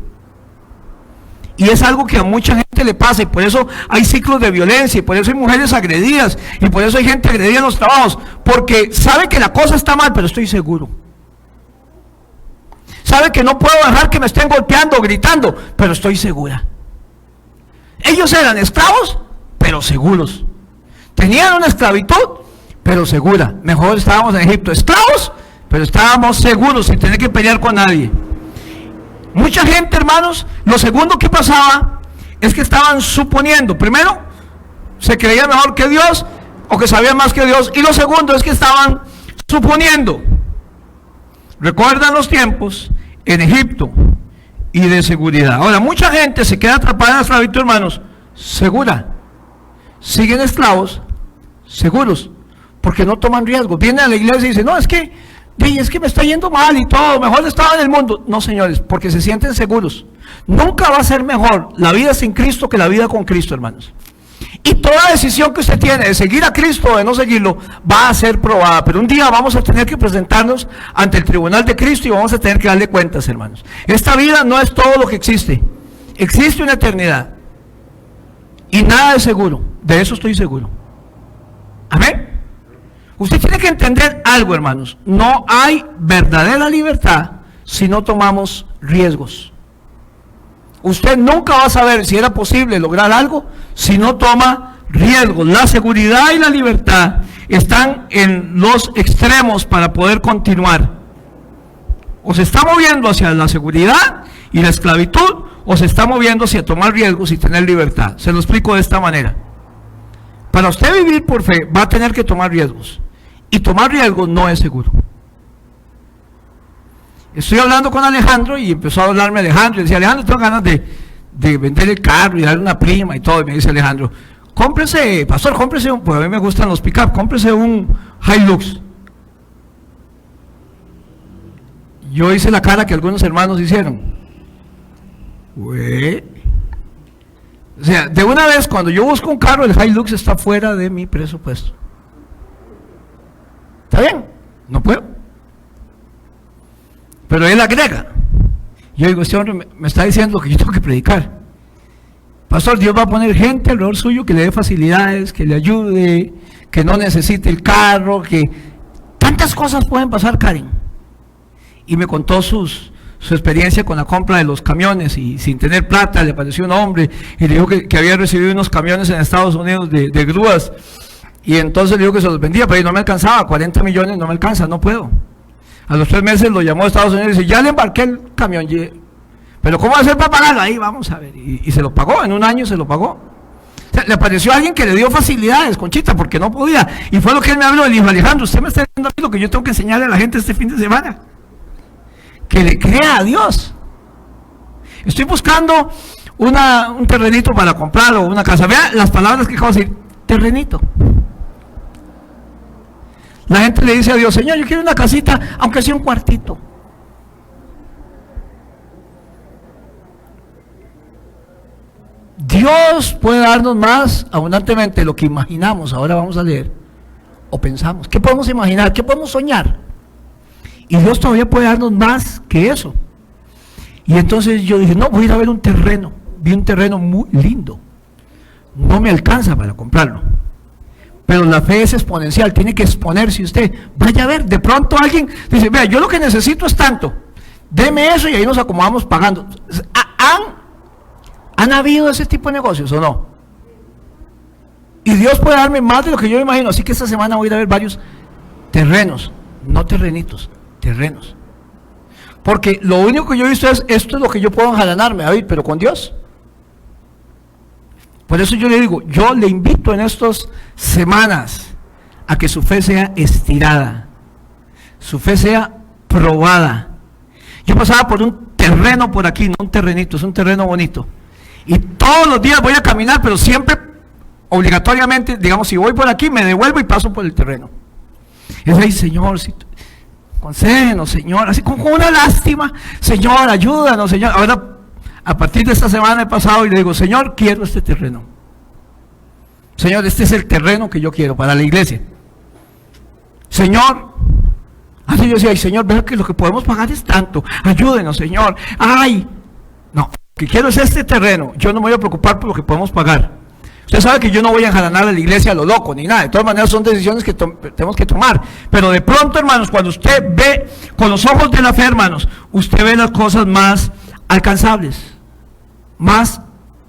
S1: Y es algo que a mucha gente le pasa, y por eso hay ciclos de violencia, y por eso hay mujeres agredidas, y por eso hay gente agredida en los trabajos, porque sabe que la cosa está mal, pero estoy seguro. Sabe que no puedo dejar que me estén golpeando o gritando, pero estoy segura. Ellos eran esclavos, pero seguros. Tenían una esclavitud, pero segura. Mejor estábamos en Egipto, esclavos, pero estábamos seguros sin tener que pelear con nadie. Mucha gente, hermanos, lo segundo que pasaba es que estaban suponiendo. Primero, se creía mejor que Dios o que sabían más que Dios. Y lo segundo es que estaban suponiendo. Recuerdan los tiempos en Egipto y de seguridad. Ahora, mucha gente se queda atrapada en la esclavitud, hermanos, segura. Siguen esclavos, seguros, porque no toman riesgos. Vienen a la iglesia y dicen, no, es que me está yendo mal y todo, mejor estaba en el mundo. No, señores, porque se sienten seguros. Nunca va a ser mejor la vida sin Cristo que la vida con Cristo, hermanos. Y toda decisión que usted tiene de seguir a Cristo o de no seguirlo va a ser probada, pero un día vamos a tener que presentarnos ante el tribunal de Cristo y vamos a tener que darle cuentas, hermanos. Esta vida no es todo lo que existe. Existe una eternidad y nada es seguro. De eso estoy seguro. Amén. Usted tiene que entender algo, hermanos. No hay verdadera libertad si no tomamos riesgos. Usted nunca va a saber si era posible lograr algo si no toma riesgos. La seguridad y la libertad están en los extremos para poder continuar. O se está moviendo hacia la seguridad y la esclavitud, o se está moviendo hacia tomar riesgos y tener libertad. Se lo explico de esta manera. Para usted vivir por fe, va a tener que tomar riesgos. Y tomar riesgos no es seguro. Estoy hablando con Alejandro y empezó a hablarme Alejandro. Y decía, Alejandro, tengo ganas de vender el carro y darle una prima y todo. Y me dice Alejandro, cómprese, pastor, cómprese pues a mí me gustan los pick-up, cómprese un Hilux. Yo hice la cara que algunos hermanos hicieron. O sea, de una vez, cuando yo busco un carro, el Hilux está fuera de mi presupuesto. ¿Está bien? No puedo. Pero él agrega. Yo digo, este hombre me está diciendo que yo tengo que predicar. Pastor, Dios va a poner gente alrededor suyo que le dé facilidades, que le ayude, que no necesite el carro, que tantas cosas pueden pasar, Karen. Y me contó su experiencia con la compra de los camiones, y sin tener plata le apareció un hombre y le dijo que había recibido unos camiones en Estados Unidos de grúas, y entonces le dijo que se los vendía, pero no me alcanzaba, 40 millones no me alcanza, no puedo. A los 3 meses lo llamó a Estados Unidos y dice, ya le embarqué el camión, pero ¿cómo va a hacer para pagarlo? Ahí vamos a ver, y se lo pagó, en un año se lo pagó. O sea, le apareció alguien que le dio facilidades, Conchita, porque no podía, y fue lo que él me habló. Él dijo, Alejandro, usted me está diciendo a mí lo que yo tengo que enseñarle a la gente este fin de semana, que le crea a Dios. Estoy buscando un terrenito para comprar, o una casa. Vea las palabras que acabo de decir, terrenito. La gente le dice a Dios, Señor, yo quiero una casita, aunque sea un cuartito. Dios puede darnos más abundantemente de lo que imaginamos. Ahora vamos a leer, o pensamos. ¿Qué podemos imaginar? ¿Qué podemos soñar? Y Dios todavía puede darnos más que eso. Y entonces yo dije, no, voy a ir a ver un terreno. Vi un terreno muy lindo. No me alcanza para comprarlo. Pero la fe es exponencial, tiene que exponerse usted. Vaya a ver, de pronto alguien dice, vea, yo lo que necesito es tanto. Deme eso y ahí nos acomodamos pagando. ¿Han habido ese tipo de negocios o no? Y Dios puede darme más de lo que yo imagino. Así que esta semana voy a ir a ver varios terrenos, no terrenitos, terrenos. Porque lo único que yo he visto es, esto es lo que yo puedo enjalanarme, David, pero con Dios. Por eso yo le digo, yo le invito en estas semanas a que su fe sea estirada, su fe sea probada. Yo pasaba por un terreno por aquí, no un terrenito, es un terreno bonito. Y todos los días voy a caminar, pero siempre, obligatoriamente, digamos, si voy por aquí, me devuelvo y paso por el terreno. Es ahí, Señor, si concédenos, Señor, así con una lástima, Señor, ayúdanos, Señor. Ahora, a partir de esta semana he pasado y le digo, Señor, quiero este terreno. Señor, este es el terreno que yo quiero para la iglesia. Señor, Así yo decía, ay Señor, veo que lo que podemos pagar es tanto, ayúdenos Señor, ay, no, lo que quiero es este terreno, yo no me voy a preocupar por lo que podemos pagar. Usted sabe que yo no voy a enjaranar a la iglesia a lo loco, ni nada, de todas maneras son decisiones que tenemos que tomar, pero de pronto hermanos, cuando usted ve con los ojos de la fe hermanos, usted ve las cosas más alcanzables, más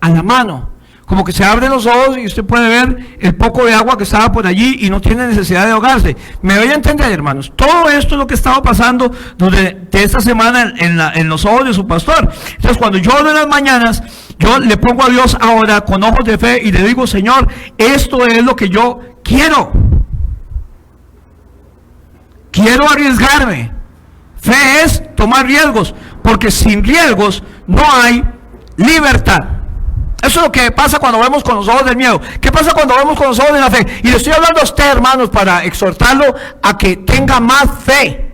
S1: a la mano, como que se abren los ojos y usted puede ver el poco de agua que estaba por allí y no tiene necesidad de ahogarse. Me doy a entender, hermanos, todo esto es lo que estaba pasando durante esta semana en los ojos de su pastor. Entonces cuando yo oro en las mañanas, yo le pongo a Dios ahora con ojos de fe y le digo, Señor, esto es lo que yo quiero. Quiero arriesgarme. Fe es tomar riesgos, porque sin riesgos no hay libertad. Eso es lo que pasa cuando vemos con los ojos del miedo. ¿Qué pasa cuando vemos con los ojos de la fe? Y le estoy hablando a usted, hermanos, para exhortarlo a que tenga más fe.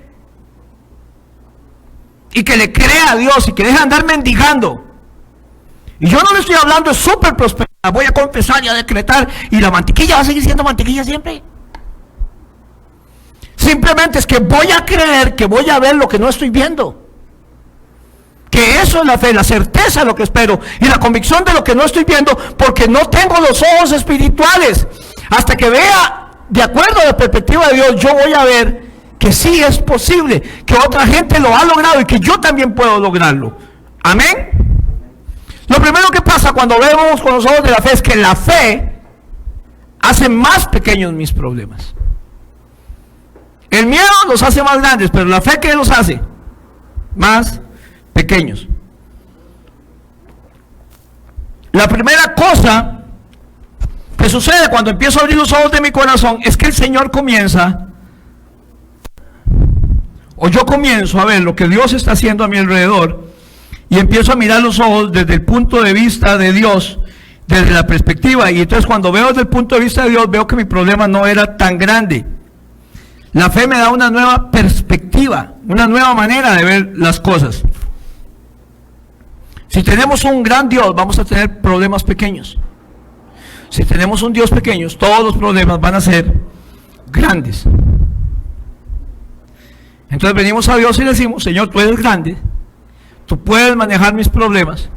S1: Y que le crea a Dios y que deje de andar mendigando. Y yo no le estoy hablando de súper prosperidad. Voy a confesar y a decretar. Y la mantequilla va a seguir siendo mantequilla siempre. Simplemente es que voy a creer que voy a ver lo que no estoy viendo. Que eso es la fe, la certeza de lo que espero y la convicción de lo que no estoy viendo, porque no tengo los ojos espirituales. Hasta que vea, de acuerdo a la perspectiva de Dios, yo voy a ver que sí es posible, que otra gente lo ha logrado y que yo también puedo lograrlo. Amén. Lo primero que pasa cuando vemos con los ojos de la fe es que la fe hace más pequeños mis problemas. El miedo los hace más grandes, pero la fe, ¿qué los hace? Más pequeños. La primera cosa que sucede cuando empiezo a abrir los ojos de mi corazón es que el Señor comienza, o yo comienzo a ver lo que Dios está haciendo a mi alrededor y empiezo a mirar los ojos desde el punto de vista de Dios, desde la perspectiva, y entonces cuando veo desde el punto de vista de Dios, veo que mi problema no era tan grande. La fe me da una nueva perspectiva, una nueva manera de ver las cosas. Si tenemos un gran Dios, vamos a tener problemas pequeños. Si tenemos un Dios pequeño, todos los problemas van a ser grandes. Entonces venimos a Dios y le decimos, Señor, tú eres grande, tú puedes manejar mis problemas,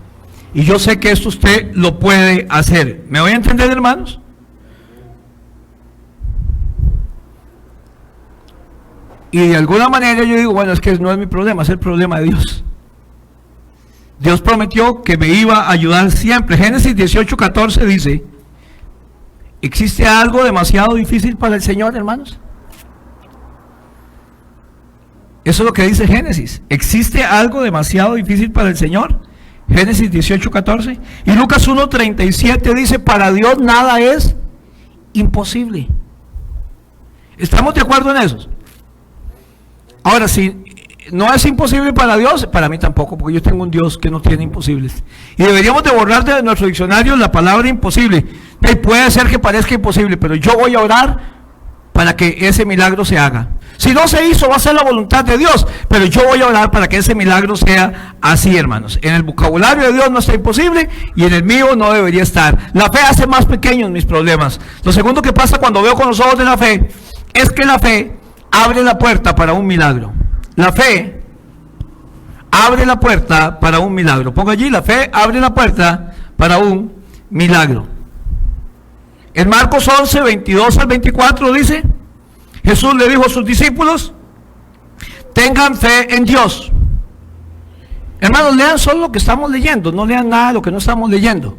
S1: y yo sé que esto usted lo puede hacer. ¿Me voy a entender, hermanos? Y de alguna manera yo digo, bueno, es que no es mi problema, es el problema de Dios. Dios prometió que me iba a ayudar siempre. Génesis 18:14 dice, ¿existe algo demasiado difícil para el Señor, hermanos? Eso es lo que dice Génesis. ¿Existe algo demasiado difícil para el Señor? Génesis 18:14. Y Lucas 1:37 dice, para Dios nada es imposible. ¿Estamos de acuerdo en eso? Ahora, si no es imposible para Dios, para mí tampoco, porque yo tengo un Dios que no tiene imposibles. Y deberíamos de borrar de nuestro diccionario la palabra imposible. Puede ser que parezca imposible, pero yo voy a orar para que ese milagro se haga. Si no se hizo, va a ser la voluntad de Dios, pero yo voy a orar para que ese milagro sea así, hermanos. En el vocabulario de Dios no está imposible y en el mío no debería estar. La fe hace más pequeños mis problemas. Lo segundo que pasa cuando veo con los ojos de la fe es que la fe abre la puerta para un milagro. La fe abre la puerta para un milagro. Pongo allí, la fe abre la puerta para un milagro. En Marcos 11, 22 al 24 dice, Jesús le dijo a sus discípulos, tengan fe en Dios. Hermanos, lean solo lo que estamos leyendo, no lean nada de lo que no estamos leyendo.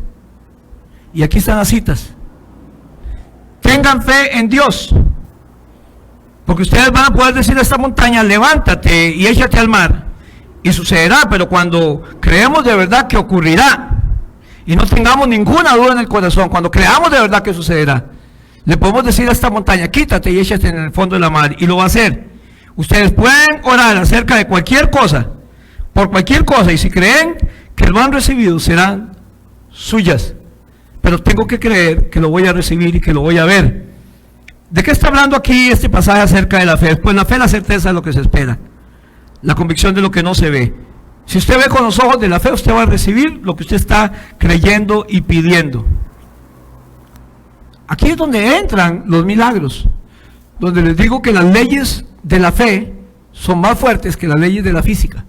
S1: Y aquí están las citas. Tengan fe en Dios. Porque ustedes van a poder decir a esta montaña, levántate y échate al mar, y sucederá, pero cuando creemos de verdad que ocurrirá, y no tengamos ninguna duda en el corazón, cuando creamos de verdad que sucederá, le podemos decir a esta montaña, quítate y échate en el fondo de la mar, y lo va a hacer. Ustedes pueden orar acerca de cualquier cosa, por cualquier cosa, y si creen que lo han recibido, serán suyas. Pero tengo que creer que lo voy a recibir y que lo voy a ver. ¿De qué está hablando aquí este pasaje acerca de la fe? Pues la fe es la certeza de lo que se espera, la convicción de lo que no se ve. Si usted ve con los ojos de la fe, usted va a recibir lo que usted está creyendo y pidiendo. Aquí es donde entran los milagros, donde les digo que las leyes de la fe son más fuertes que las leyes de la física.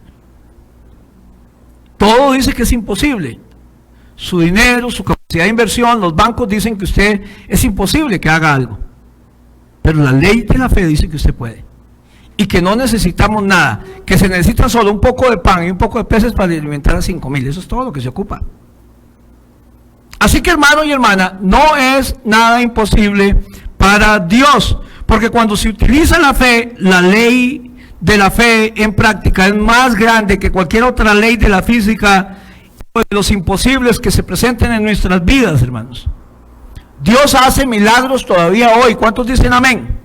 S1: Todo dice que es imposible. Su dinero, su capacidad de inversión, los bancos dicen que usted es imposible que haga algo. Pero la ley de la fe dice que usted puede. Y que no necesitamos nada, que se necesita solo un poco de pan y un poco de peces para alimentar a 5,000. Eso es todo lo que se ocupa. Así que, hermano y hermana, no es nada imposible para Dios, porque cuando se utiliza la fe, la ley de la fe en práctica es más grande que cualquier otra ley de la física, de los imposibles que se presenten en nuestras vidas, hermanos. Dios hace milagros todavía hoy. ¿Cuántos dicen amén?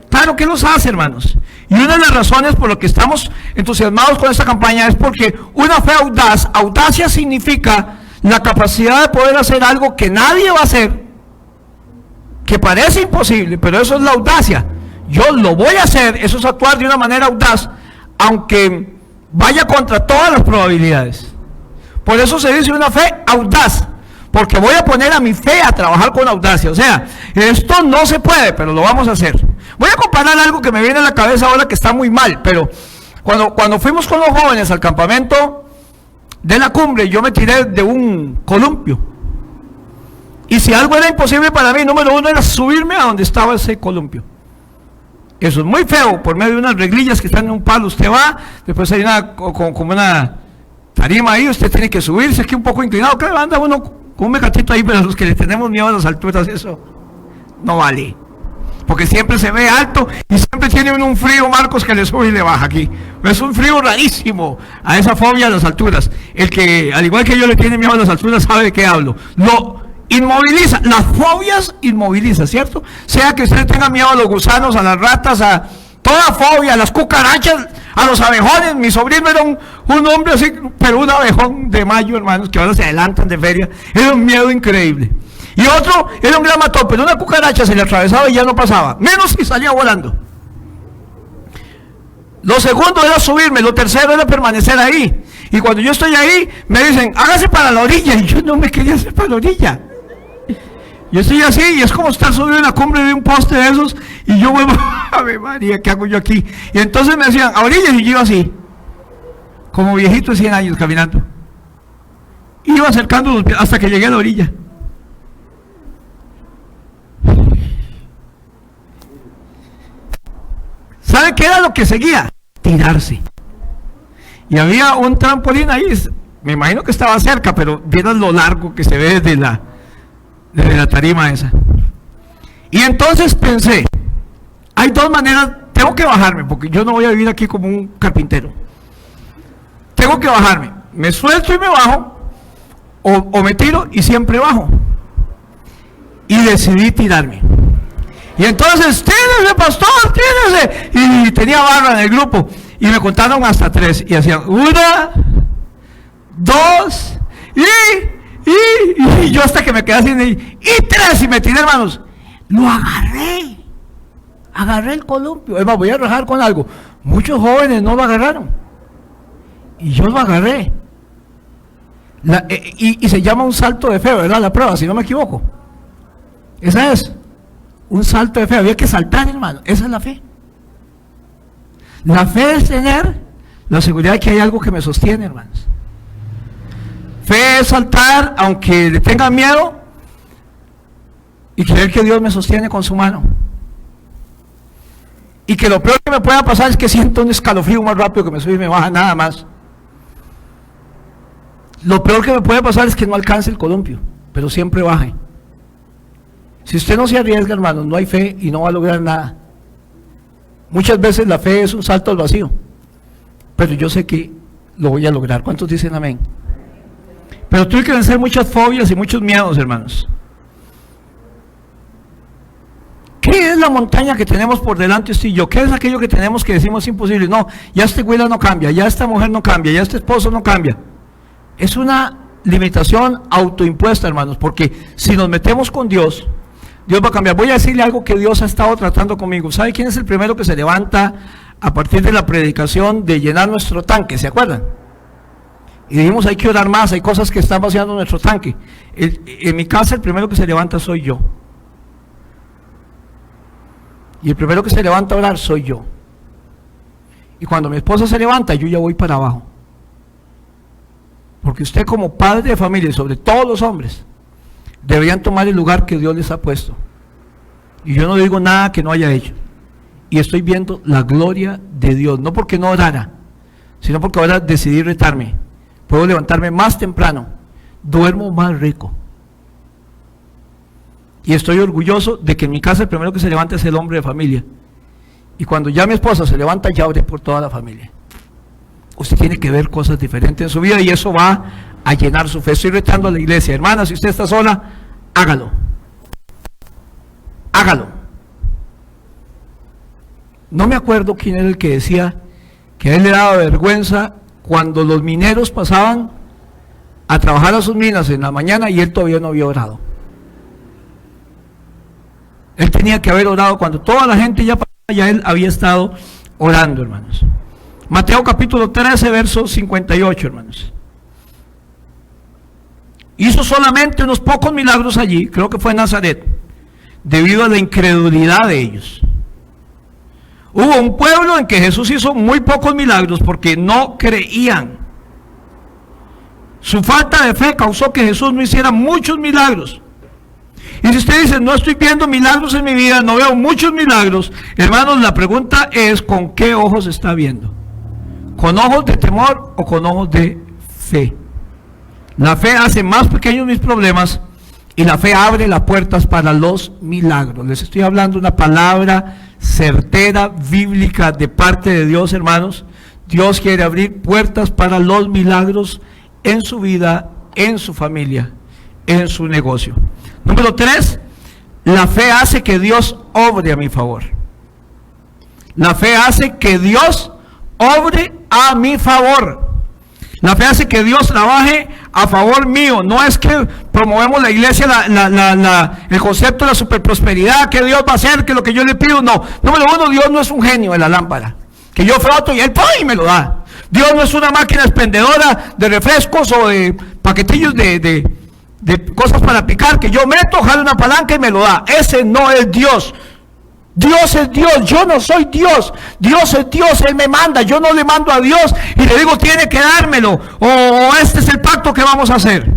S1: Claro que los hace, hermanos. Y una de las razones por las que estamos entusiasmados con esta campaña es porque una fe audaz, audacia significa la capacidad de poder hacer algo que nadie va a hacer, que parece imposible, pero eso es la audacia. Yo lo voy a hacer, eso es actuar de una manera audaz, aunque vaya contra todas las probabilidades. Por eso se dice una fe audaz, porque voy a poner a mi fe a trabajar con audacia. O sea, esto no se puede, pero lo vamos a hacer. Voy a comparar algo que me viene a la cabeza ahora que está muy mal, pero cuando fuimos con los jóvenes al campamento de la cumbre, yo me tiré de un columpio. Y si algo era imposible para mí, número uno era subirme a donde estaba ese columpio. Eso es muy feo, por medio de unas reglillas que están en un palo, usted va, después hay como una tarima ahí, usted tiene que subirse, aquí un poco inclinado, claro, anda uno con un mecatito ahí, pero los que le tenemos miedo a las alturas, eso no vale. Porque siempre se ve alto y siempre tiene un frío, Marcos, que le sube y le baja aquí. Es un frío rarísimo a esa fobia a las alturas. El que, al igual que yo, le tiene miedo a las alturas, sabe de qué hablo. Lo inmoviliza, las fobias inmoviliza, ¿cierto? Sea que usted tenga miedo a los gusanos, a las ratas, a toda fobia, a las cucarachas, a los abejones. Mi sobrino era un hombre así, pero un abejón de mayo, hermanos, que ahora se adelantan de feria. Era un miedo increíble. Y otro era un gran matón, pero una cucaracha se le atravesaba y ya no pasaba, menos si salía volando. Lo segundo era subirme, lo tercero era permanecer ahí. Y cuando yo estoy ahí, me dicen, hágase para la orilla, y yo no me quería hacer para la orilla. Yo estoy así, y es como estar subido en la cumbre de un poste de esos, y yo vuelvo, ave María, ¿qué hago yo aquí? Y entonces me decían, a orillas, y yo iba así, como viejito de 100 años caminando. Iba acercando los pies hasta que llegué a la orilla. ¿Sabe qué era lo que seguía? Tirarse. Y había un trampolín ahí, me imagino que estaba cerca, pero vieron lo largo que se ve desde la tarima esa. Y entonces pensé, hay dos maneras, tengo que bajarme, porque yo no voy a vivir aquí como un carpintero. Tengo que bajarme, me suelto y me bajo, o me tiro y siempre bajo. Y decidí tirarme. Y entonces, tírese, pastor, tírese. Y tenía barra en el grupo. Y me contaron hasta 3. Y hacían 1, 2, y yo hasta que me quedé así, y 3, y me tiré, hermanos. Lo agarré. Agarré el columpio. Es más, voy a rajar con algo. Muchos jóvenes no lo agarraron. Y yo lo agarré. Y se llama un salto de fe, ¿verdad? La prueba, si no me equivoco. Esa es. Un salto de fe, había que saltar, hermano. Esa es la fe. La fe es tener la seguridad de que hay algo que me sostiene, hermanos. Fe es saltar aunque le tenga miedo y creer que Dios me sostiene con su mano. Y que lo peor que me pueda pasar es que siento un escalofrío más rápido que me sube y me baja, nada más. Lo peor que me puede pasar es que no alcance el columpio, pero siempre baje. Si usted no se arriesga, hermano, no hay fe y no va a lograr nada. Muchas veces la fe es un salto al vacío, pero yo sé que lo voy a lograr. ¿Cuántos dicen amén? Pero tuve que vencer muchas fobias y muchos miedos, hermanos. ¿Qué es la montaña que tenemos por delante usted y yo? ¿Qué es aquello que tenemos que decimos imposible? No, ya este güila no cambia, ya esta mujer no cambia, ya este esposo no cambia. Es una limitación autoimpuesta, hermanos, porque si nos metemos con Dios, Dios va a cambiar. Voy a decirle algo que Dios ha estado tratando conmigo. ¿Sabe quién es el primero que se levanta a partir de la predicación de llenar nuestro tanque? ¿Se acuerdan? Y dijimos, hay que orar más, hay cosas que están vaciando nuestro tanque. En mi casa el primero que se levanta soy yo. Y el primero que se levanta a orar soy yo. Y cuando mi esposa se levanta, yo ya voy para abajo. Porque usted como padre de familia, y sobre todos los hombres, deberían tomar el lugar que Dios les ha puesto. Y yo no digo nada que no haya hecho. Y estoy viendo la gloria de Dios, no porque no orara, sino porque ahora decidí retarme. Puedo levantarme más temprano, duermo más rico. Y estoy orgulloso de que en mi casa el primero que se levanta es el hombre de familia. Y cuando ya mi esposa se levanta, ya oré por toda la familia. Usted tiene que ver cosas diferentes en su vida y eso va a llenar su fe. Estoy retando a la iglesia. Hermana, si usted está sola, hágalo. Hágalo. No me acuerdo quién era el que decía que a él le daba vergüenza cuando los mineros pasaban a trabajar a sus minas en la mañana y él todavía no había orado. Él tenía que haber orado cuando toda la gente ya pasaba, ya él había estado orando, hermanos. Mateo capítulo 13, verso 58, hermanos. Hizo solamente unos pocos milagros allí, creo que fue en Nazaret, debido a la incredulidad de ellos. Hubo un pueblo en que Jesús hizo muy pocos milagros porque no creían. Su falta de fe causó que Jesús no hiciera muchos milagros. Y si usted dice, no estoy viendo milagros en mi vida, no veo muchos milagros, hermanos, la pregunta es, ¿con qué ojos está viendo? ¿Con ojos de temor o con ojos de fe? La fe hace más pequeños mis problemas y la fe abre las puertas para los milagros. Les estoy hablando una palabra certera, bíblica, de parte de Dios, hermanos. Dios quiere abrir puertas para los milagros en su vida, en su familia, en su negocio. Número 3, la fe hace que Dios obre a mi favor. La fe hace que Dios obre a mi favor. La fe hace que Dios trabaje a favor mío. No es que promovemos la iglesia, el concepto de la superprosperidad, que Dios va a hacer, que lo que yo le pido, no. Número 1, Dios no es un genio de la lámpara, que yo froto y Él y me lo da. Dios no es una máquina expendedora de refrescos o de paquetillos de cosas para picar, que yo meto, jalo una palanca y me lo da. Ese no es Dios. Dios es Dios, yo no soy Dios. Dios es Dios, Él me manda, yo no le mando a Dios y le digo tiene que dármelo, o este es el pacto que vamos a hacer.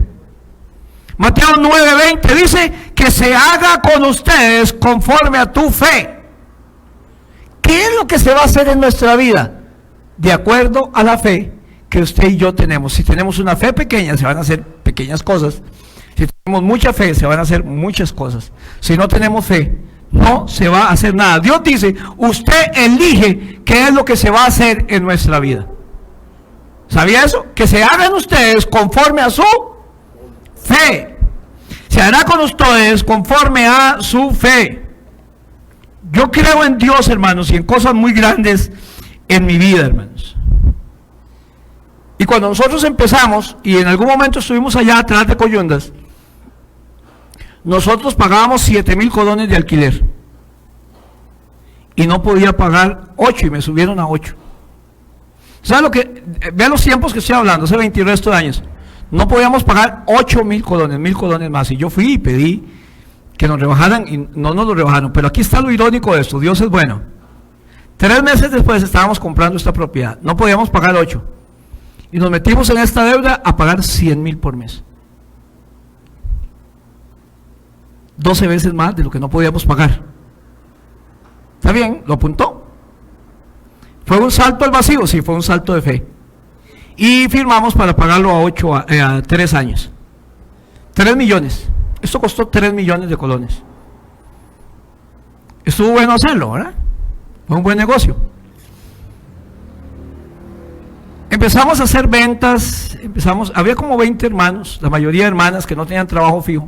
S1: Mateo 9:20 dice que se haga con ustedes conforme a tu fe. ¿Qué es lo que se va a hacer en nuestra vida? De acuerdo a la fe que usted y yo tenemos. Si tenemos una fe pequeña, se van a hacer pequeñas cosas. Si tenemos mucha fe, se van a hacer muchas cosas. Si no tenemos fe, no se va a hacer nada. Dios dice, usted elige qué es lo que se va a hacer en nuestra vida. ¿Sabía eso? Que se hagan ustedes conforme a su fe. Se hará con ustedes conforme a su fe. Yo creo en Dios, hermanos, y en cosas muy grandes en mi vida, hermanos. Y cuando nosotros empezamos, y en algún momento estuvimos allá atrás de Coyundas, nosotros pagábamos 7,000 colones de alquiler y no podía pagar 8 y me subieron a 8. ¿Saben lo que? Vean los tiempos que estoy hablando, hace 20 y resto de años. No podíamos pagar 8,000 colones, 1,000 colones más. Y yo fui y pedí que nos rebajaran y no nos lo rebajaron. Pero aquí está lo irónico de esto, Dios es bueno. 3 meses después estábamos comprando esta propiedad, no podíamos pagar 8. Y nos metimos en esta deuda a pagar 100,000 por mes. 12 veces más de lo que no podíamos pagar. ¿Está bien? ¿Lo apuntó? ¿Fue un salto al vacío? Sí, fue un salto de fe. Y firmamos para pagarlo a 3 años. 3 millones. Esto costó 3 millones de colones. Estuvo bueno hacerlo, ¿verdad? Fue un buen negocio. Empezamos a hacer ventas, había como 20 hermanos, la mayoría de hermanas que no tenían trabajo fijo.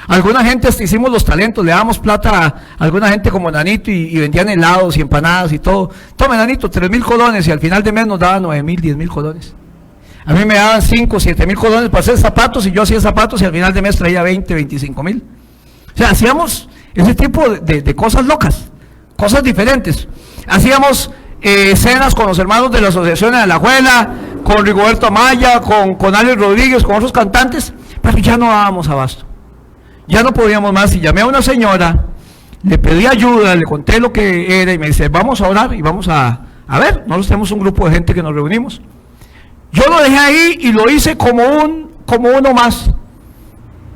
S1: Alguna gente hasta hicimos los talentos, le dábamos plata a alguna gente como Nanito y vendían helados y empanadas y todo. Tome Nanito, 3,000 colones y al final de mes nos daban 9,000, 10,000 colones. A mí me daban 5, 7,000 colones para hacer zapatos y yo hacía zapatos y al final de mes traía 20, 25,000. O sea, hacíamos ese tipo de cosas locas, cosas diferentes. Hacíamos cenas con los hermanos de la Asociación de Alajuela, con Rigoberto Amaya, con Alex Rodríguez, con otros cantantes, pero ya no dábamos abasto. Ya no podíamos más y llamé a una señora, le pedí ayuda, le conté lo que era y me dice, vamos a orar y vamos a A ver, nosotros tenemos un grupo de gente que nos reunimos. Yo lo dejé ahí y lo hice como uno más.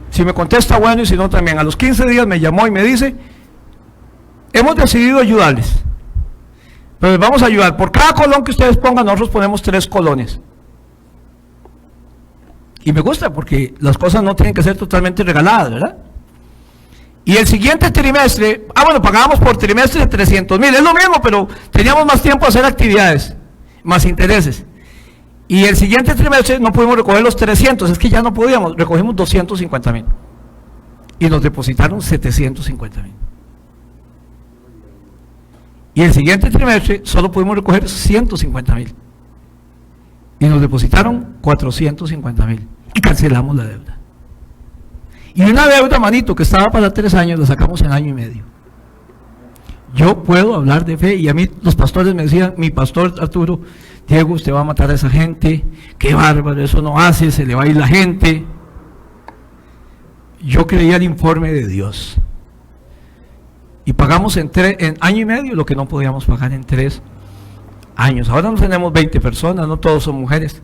S1: Si me contesta, bueno, y si no, también. A los 15 días me llamó y me dice, hemos decidido ayudarles, pero les vamos a ayudar. Por cada colón que ustedes pongan, nosotros ponemos 3 colones. Y me gusta porque las cosas no tienen que ser totalmente regaladas, ¿verdad? Y el siguiente trimestre, bueno, pagábamos por trimestre 300,000, es lo mismo, pero teníamos más tiempo a hacer actividades, más intereses. Y el siguiente trimestre no pudimos recoger los 300, es que ya no podíamos, recogimos 250,000. Y nos depositaron 750,000. Y el siguiente trimestre solo pudimos recoger 150,000. Y nos depositaron 450,000. Y cancelamos la deuda. Y una deuda, manito, que estaba para 3 años, la sacamos en año y medio. Yo puedo hablar de fe, y a mí los pastores me decían, mi pastor Arturo, Diego, usted va a matar a esa gente, qué bárbaro, eso no hace, se le va a ir la gente. Yo creía el informe de Dios. Y pagamos en año y medio lo que no podíamos pagar en 3 años. Ahora no tenemos 20 personas, no todos son mujeres,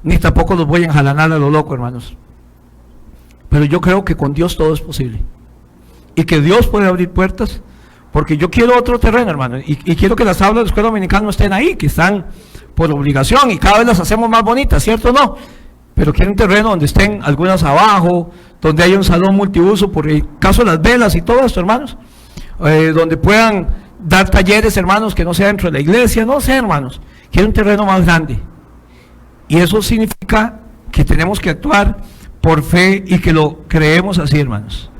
S1: ni tampoco los voy a enjalanar a lo loco, hermanos. Pero yo creo que con Dios todo es posible. Y que Dios puede abrir puertas, porque yo quiero otro terreno, hermano. Y quiero que las aulas de la escuela dominical no estén ahí, que están por obligación, y cada vez las hacemos más bonitas, ¿cierto o no? Pero quiero un terreno donde estén algunas abajo, donde haya un salón multiuso, por el caso de las velas y todo esto, hermanos. Donde puedan dar talleres, hermanos, que no sea dentro de la iglesia, no sé, hermanos. Quiero un terreno más grande. Y eso significa que tenemos que actuar por fe y que lo creemos así, hermanos.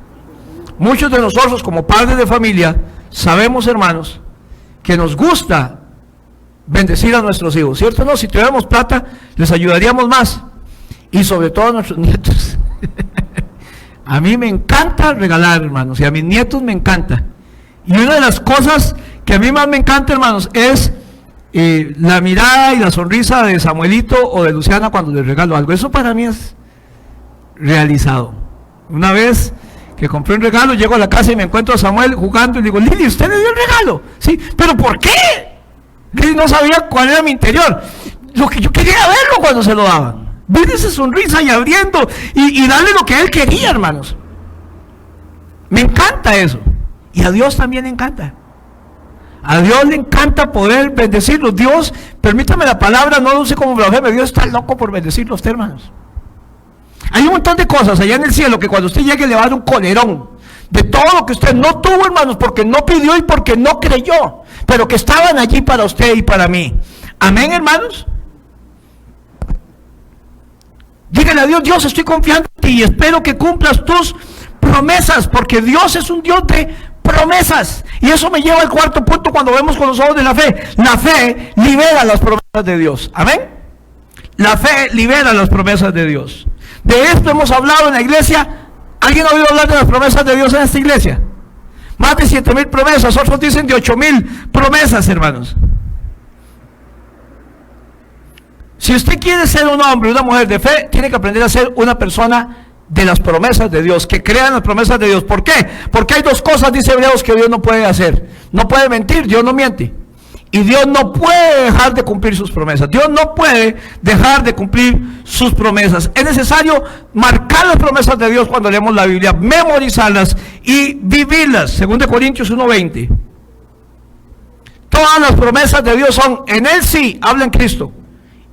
S1: Muchos de nosotros, como padres de familia, sabemos, hermanos, que nos gusta bendecir a nuestros hijos, ¿cierto o no? Si tuviéramos plata, les ayudaríamos más. Y sobre todo a nuestros nietos. A mí me encanta regalar, hermanos, y a mis nietos me encanta. Y una de las cosas que a mí más me encanta, hermanos, es la mirada y la sonrisa de Samuelito o de Luciana cuando les regalo algo. Eso para mí es realizado. Una vez que compré un regalo, llego a la casa y me encuentro a Samuel jugando y le digo, Lili, ¿usted le dio el regalo? Sí, ¿pero por qué? Lili no sabía cuál era mi interior. Lo que yo quería verlo cuando se lo daban. Ver esa sonrisa y abriendo y darle lo que él quería, hermanos. Me encanta eso. Y a Dios también le encanta. A Dios le encanta poder bendecirlos. Dios, permítame la palabra, no lo use como blasfemia, Dios está loco por bendecirlos, usted, hermanos. Hay un montón de cosas allá en el cielo que cuando usted llegue le va a dar un colerón de todo lo que usted no tuvo, hermanos, porque no pidió y porque no creyó, pero que estaban allí para usted y para mí. Amén, hermanos. Dígale a Dios, Dios, estoy confiando en ti y espero que cumplas tus promesas, porque Dios es un Dios de promesas. Y eso me lleva al cuarto punto cuando vemos con los ojos de la fe. La fe libera las promesas de Dios. Amén. La fe libera las promesas de Dios. De esto hemos hablado en la iglesia. ¿Alguien ha oído hablar de las promesas de Dios en esta iglesia? Más de 7,000 promesas, otros dicen de 8,000 promesas, hermanos. Si usted quiere ser un hombre, una mujer de fe, tiene que aprender a ser una persona de las promesas de Dios, que crean las promesas de Dios. ¿Por qué? Porque hay 2 cosas, dice Hebreos, que Dios no puede hacer. No puede mentir, Dios no miente. Y Dios no puede dejar de cumplir sus promesas. Dios no puede dejar de cumplir sus promesas. Es necesario marcar las promesas de Dios cuando leemos la Biblia, memorizarlas y vivirlas. 2 Corintios 1:20. Todas las promesas de Dios son en Él sí, habla en Cristo.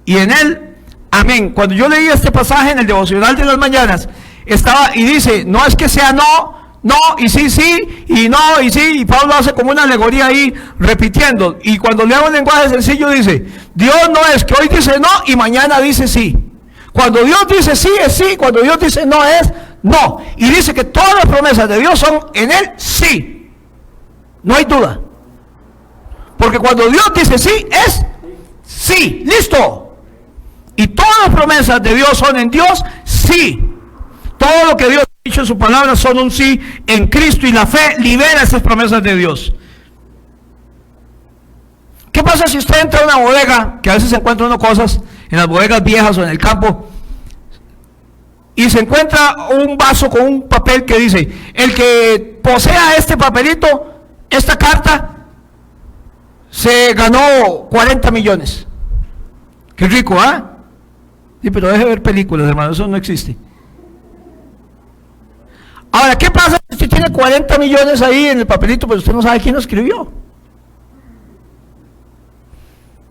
S1: Y en Él, amén. Cuando yo leí este pasaje en el devocional de las mañanas, estaba y dice, no es que sea no, y sí, y no, y sí, y Pablo hace como una alegoría ahí, repitiendo. Y cuando leo el lenguaje sencillo dice, Dios no es que hoy dice no y mañana dice sí. Cuando Dios dice sí, es sí, cuando Dios dice no, es no. Y dice que todas las promesas de Dios son en Él sí. No hay duda. Porque cuando Dios dice sí, es sí, listo. Y todas las promesas de Dios son en Dios, sí. Todo lo que Dios ha dicho en su palabra son un sí en Cristo, y la fe libera esas promesas de Dios. ¿Qué pasa si usted entra a una bodega, que a veces se encuentra uno cosas en las bodegas viejas o en el campo, y se encuentra un vaso con un papel que dice, el que posea este papelito, esta carta, se ganó 40 millones. Qué rico, ¿ah? Sí, pero deje de ver películas, hermano, eso no existe. Ahora, ¿qué pasa si usted tiene 40 millones ahí en el papelito, pero usted no sabe quién lo escribió?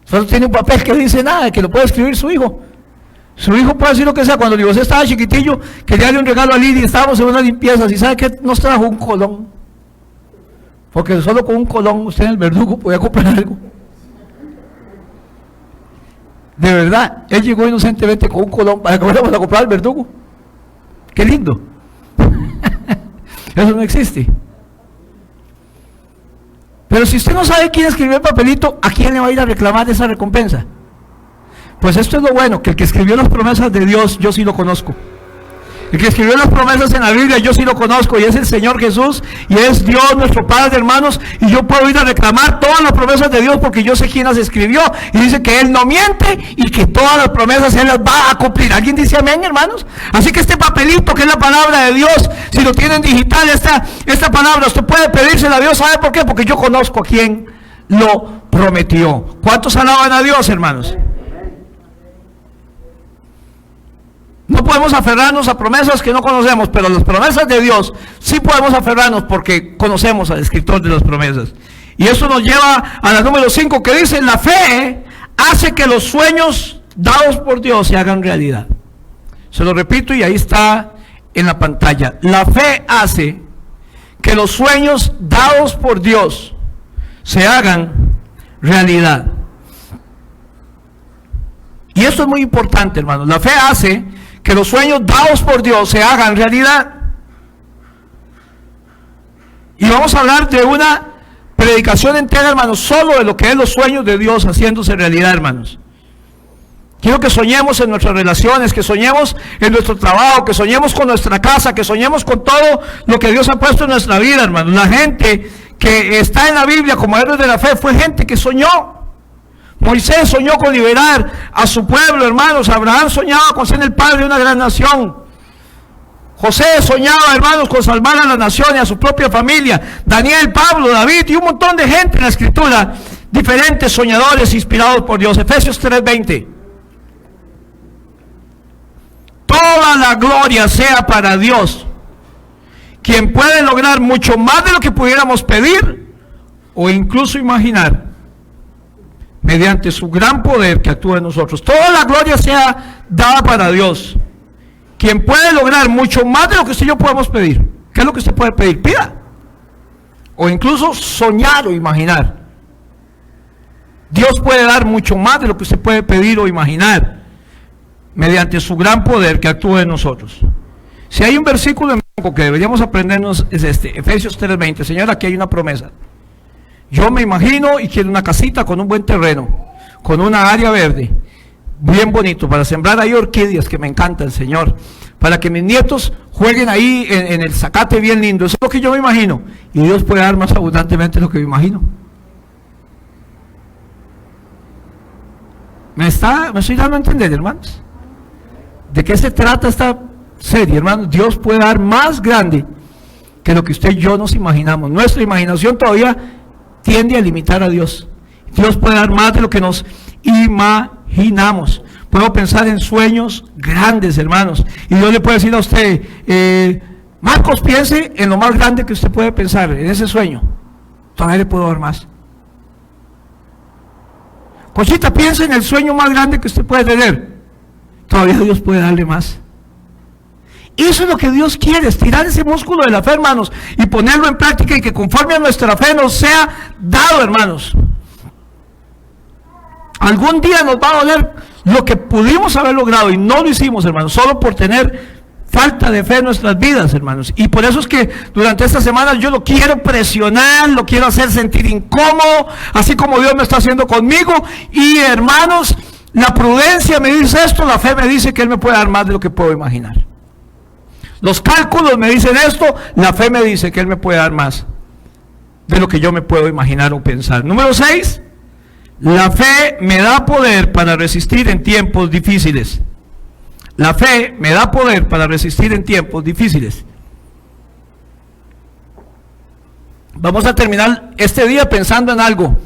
S1: Solo tiene un papel que dice nada, que lo puede escribir su hijo. Su hijo puede decir lo que sea. Cuando José estaba chiquitillo, quería darle un regalo a Lidia, estábamos en una limpieza, ¿y sabe qué? Nos trajo un colón. Porque solo con un colón usted en el verdugo podía comprar algo. De verdad, él llegó inocentemente con un colón para que fuéramos a comprar al verdugo. Qué lindo. Eso no existe. Pero si usted no sabe quién escribió el papelito, ¿a quién le va a ir a reclamar esa recompensa? Pues esto es lo bueno, que el que escribió las promesas de Dios, yo sí lo conozco. El que escribió las promesas en la Biblia, yo sí lo conozco, y es el Señor Jesús, y es Dios nuestro Padre, hermanos, y yo puedo ir a reclamar todas las promesas de Dios, porque yo sé quién las escribió, y dice que Él no miente, y que todas las promesas Él las va a cumplir. ¿Alguien dice amén, hermanos? Así que este papelito, que es la palabra de Dios, si lo tienen digital, esta palabra, usted puede pedírsela a Dios. ¿Sabe por qué? Porque yo conozco a quién lo prometió. ¿Cuántos alaban a Dios, hermanos? No podemos aferrarnos a promesas que no conocemos, pero las promesas de Dios sí podemos aferrarnos porque conocemos al escritor de las promesas. Y eso nos lleva a la número 5, que dice: la fe hace que los sueños dados por Dios se hagan realidad. Se lo repito y ahí está en la pantalla. La fe hace que los sueños dados por Dios se hagan realidad. Y esto es muy importante, hermanos. La fe hace que los sueños dados por Dios se hagan realidad. Y vamos a hablar de una predicación entera, hermanos, solo de lo que es los sueños de Dios haciéndose realidad, hermanos. Quiero que soñemos en nuestras relaciones, que soñemos en nuestro trabajo, que soñemos con nuestra casa, que soñemos con todo lo que Dios ha puesto en nuestra vida, hermanos. La gente que está en la Biblia como héroes de la fe fue gente que soñó. Moisés soñó con liberar a su pueblo, hermanos. Abraham soñaba con ser el padre de una gran nación. José soñaba, hermanos, con salvar a la nación y a su propia familia. Daniel, Pablo, David y un montón de gente en la Escritura, diferentes soñadores inspirados por Dios. Efesios 3:20. Toda la gloria sea para Dios, quien puede lograr mucho más de lo que pudiéramos pedir o incluso imaginar, mediante su gran poder que actúa en nosotros. Toda la gloria sea dada para Dios, quien puede lograr mucho más de lo que usted y yo podemos pedir. ¿Qué es lo que usted puede pedir? Pida. O incluso soñar o imaginar. Dios puede dar mucho más de lo que usted puede pedir o imaginar, mediante su gran poder que actúa en nosotros. Si hay un versículo en blanco que deberíamos aprendernos, es este, Efesios 3:20. Señor, aquí hay una promesa. Yo me imagino y quiero una casita con un buen terreno, con una área verde, bien bonito, para sembrar ahí orquídeas que me encantan, Señor, para que mis nietos jueguen ahí en el zacate bien lindo. Eso es lo que yo me imagino. Y Dios puede dar más abundantemente lo que me imagino. ¿Me estoy dando a entender, hermanos? ¿De qué se trata esta serie, hermanos? Dios puede dar más grande que lo que usted y yo nos imaginamos. Nuestra imaginación todavía tiende a limitar a Dios. Dios puede dar más de lo que nos imaginamos. Puedo pensar en sueños grandes, hermanos, y Dios le puede decir a usted, Marcos, piense en lo más grande que usted puede pensar, en ese sueño. Todavía le puedo dar más. Conchita, piense en el sueño más grande que usted puede tener. Todavía Dios puede darle más. Eso es lo que Dios quiere, estirar ese músculo de la fe, hermanos, y ponerlo en práctica, y que conforme a nuestra fe nos sea dado, hermanos. Algún día nos va a doler lo que pudimos haber logrado y no lo hicimos, hermanos, solo por tener falta de fe en nuestras vidas, hermanos. Y por eso es que durante estas semanas yo lo quiero presionar, lo quiero hacer sentir incómodo, así como Dios me está haciendo conmigo. Y hermanos, la prudencia me dice esto, la fe me dice que Él me puede dar más de lo que puedo imaginar. Los cálculos me dicen esto, la fe me dice que Él me puede dar más de lo que yo me puedo imaginar o pensar. Número 6, la fe me da poder para resistir en tiempos difíciles. La fe me da poder para resistir en tiempos difíciles. Vamos a terminar este día pensando en algo.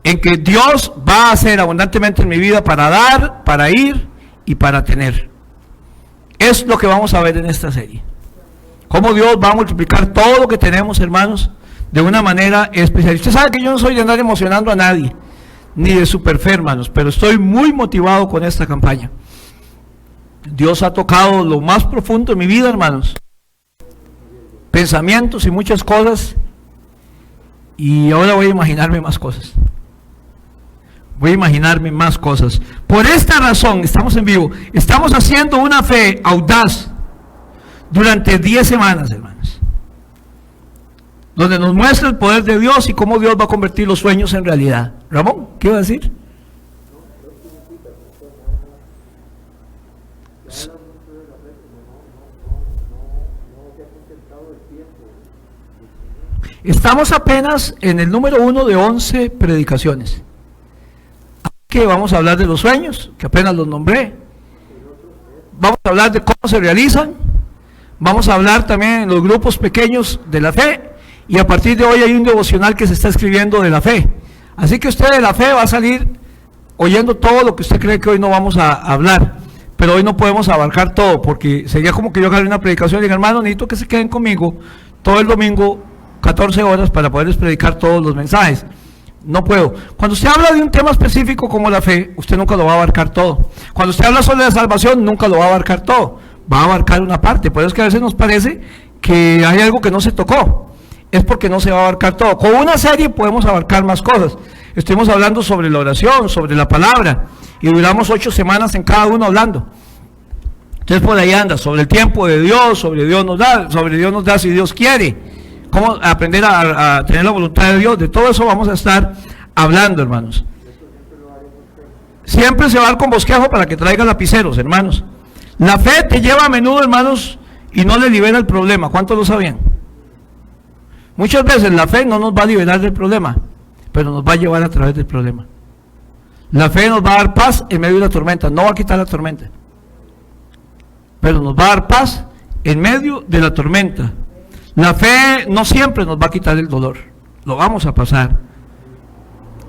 S1: en que Dios va a hacer abundantemente en mi vida para dar, para ir y para tener. Es lo que vamos a ver en esta serie. Cómo Dios va a multiplicar todo lo que tenemos, hermanos, de una manera especial. Usted sabe que yo no soy de andar emocionando a nadie, ni de superfe, hermanos, pero estoy muy motivado con esta campaña. Dios ha tocado lo más profundo de mi vida, hermanos. Pensamientos y muchas cosas. Y ahora voy a imaginarme más cosas. Voy a imaginarme más cosas. Por esta razón, estamos en vivo, estamos haciendo una fe audaz durante 10 semanas, hermanos, donde nos muestra el poder de Dios y cómo Dios va a convertir los sueños en realidad. Ramón, ¿qué iba a decir? Estamos apenas en el número 1 de 11 predicaciones. Que vamos a hablar de los sueños, que apenas los nombré. Vamos a hablar de cómo se realizan. Vamos a hablar también en los grupos pequeños de la fe. Y a partir de hoy hay un devocional que se está escribiendo de la fe. Así que usted de la fe va a salir oyendo todo lo que usted cree que hoy no vamos a hablar. Pero hoy no podemos abarcar todo, porque sería como que yo haga una predicación y diga, hermano, necesito que se queden conmigo todo el domingo, 14 horas, para poderles predicar todos los mensajes. No puedo. Cuando usted habla de un tema específico como la fe, usted nunca lo va a abarcar todo. Cuando usted habla sobre la salvación, nunca lo va a abarcar todo. Va a abarcar una parte. Por eso es que a veces nos parece que hay algo que no se tocó. Es porque no se va a abarcar todo. Con una serie podemos abarcar más cosas. Estuvimos hablando sobre la oración, sobre la palabra, y duramos 8 semanas en cada uno hablando. Entonces por ahí anda, sobre el tiempo de Dios, sobre Dios nos da si Dios quiere. Cómo aprender a tener la voluntad de Dios. De todo eso vamos a estar hablando, hermanos. Siempre se va a dar con bosquejo para que traiga lapiceros, hermanos. La fe te lleva a menudo, hermanos, y no le libera el problema. ¿Cuántos lo sabían? Muchas veces la fe no nos va a liberar del problema, pero nos va a llevar a través del problema. La fe nos va a dar paz en medio de la tormenta. No va a quitar la tormenta, pero nos va a dar paz en medio de la tormenta. La fe no siempre nos va a quitar el dolor, lo vamos a pasar.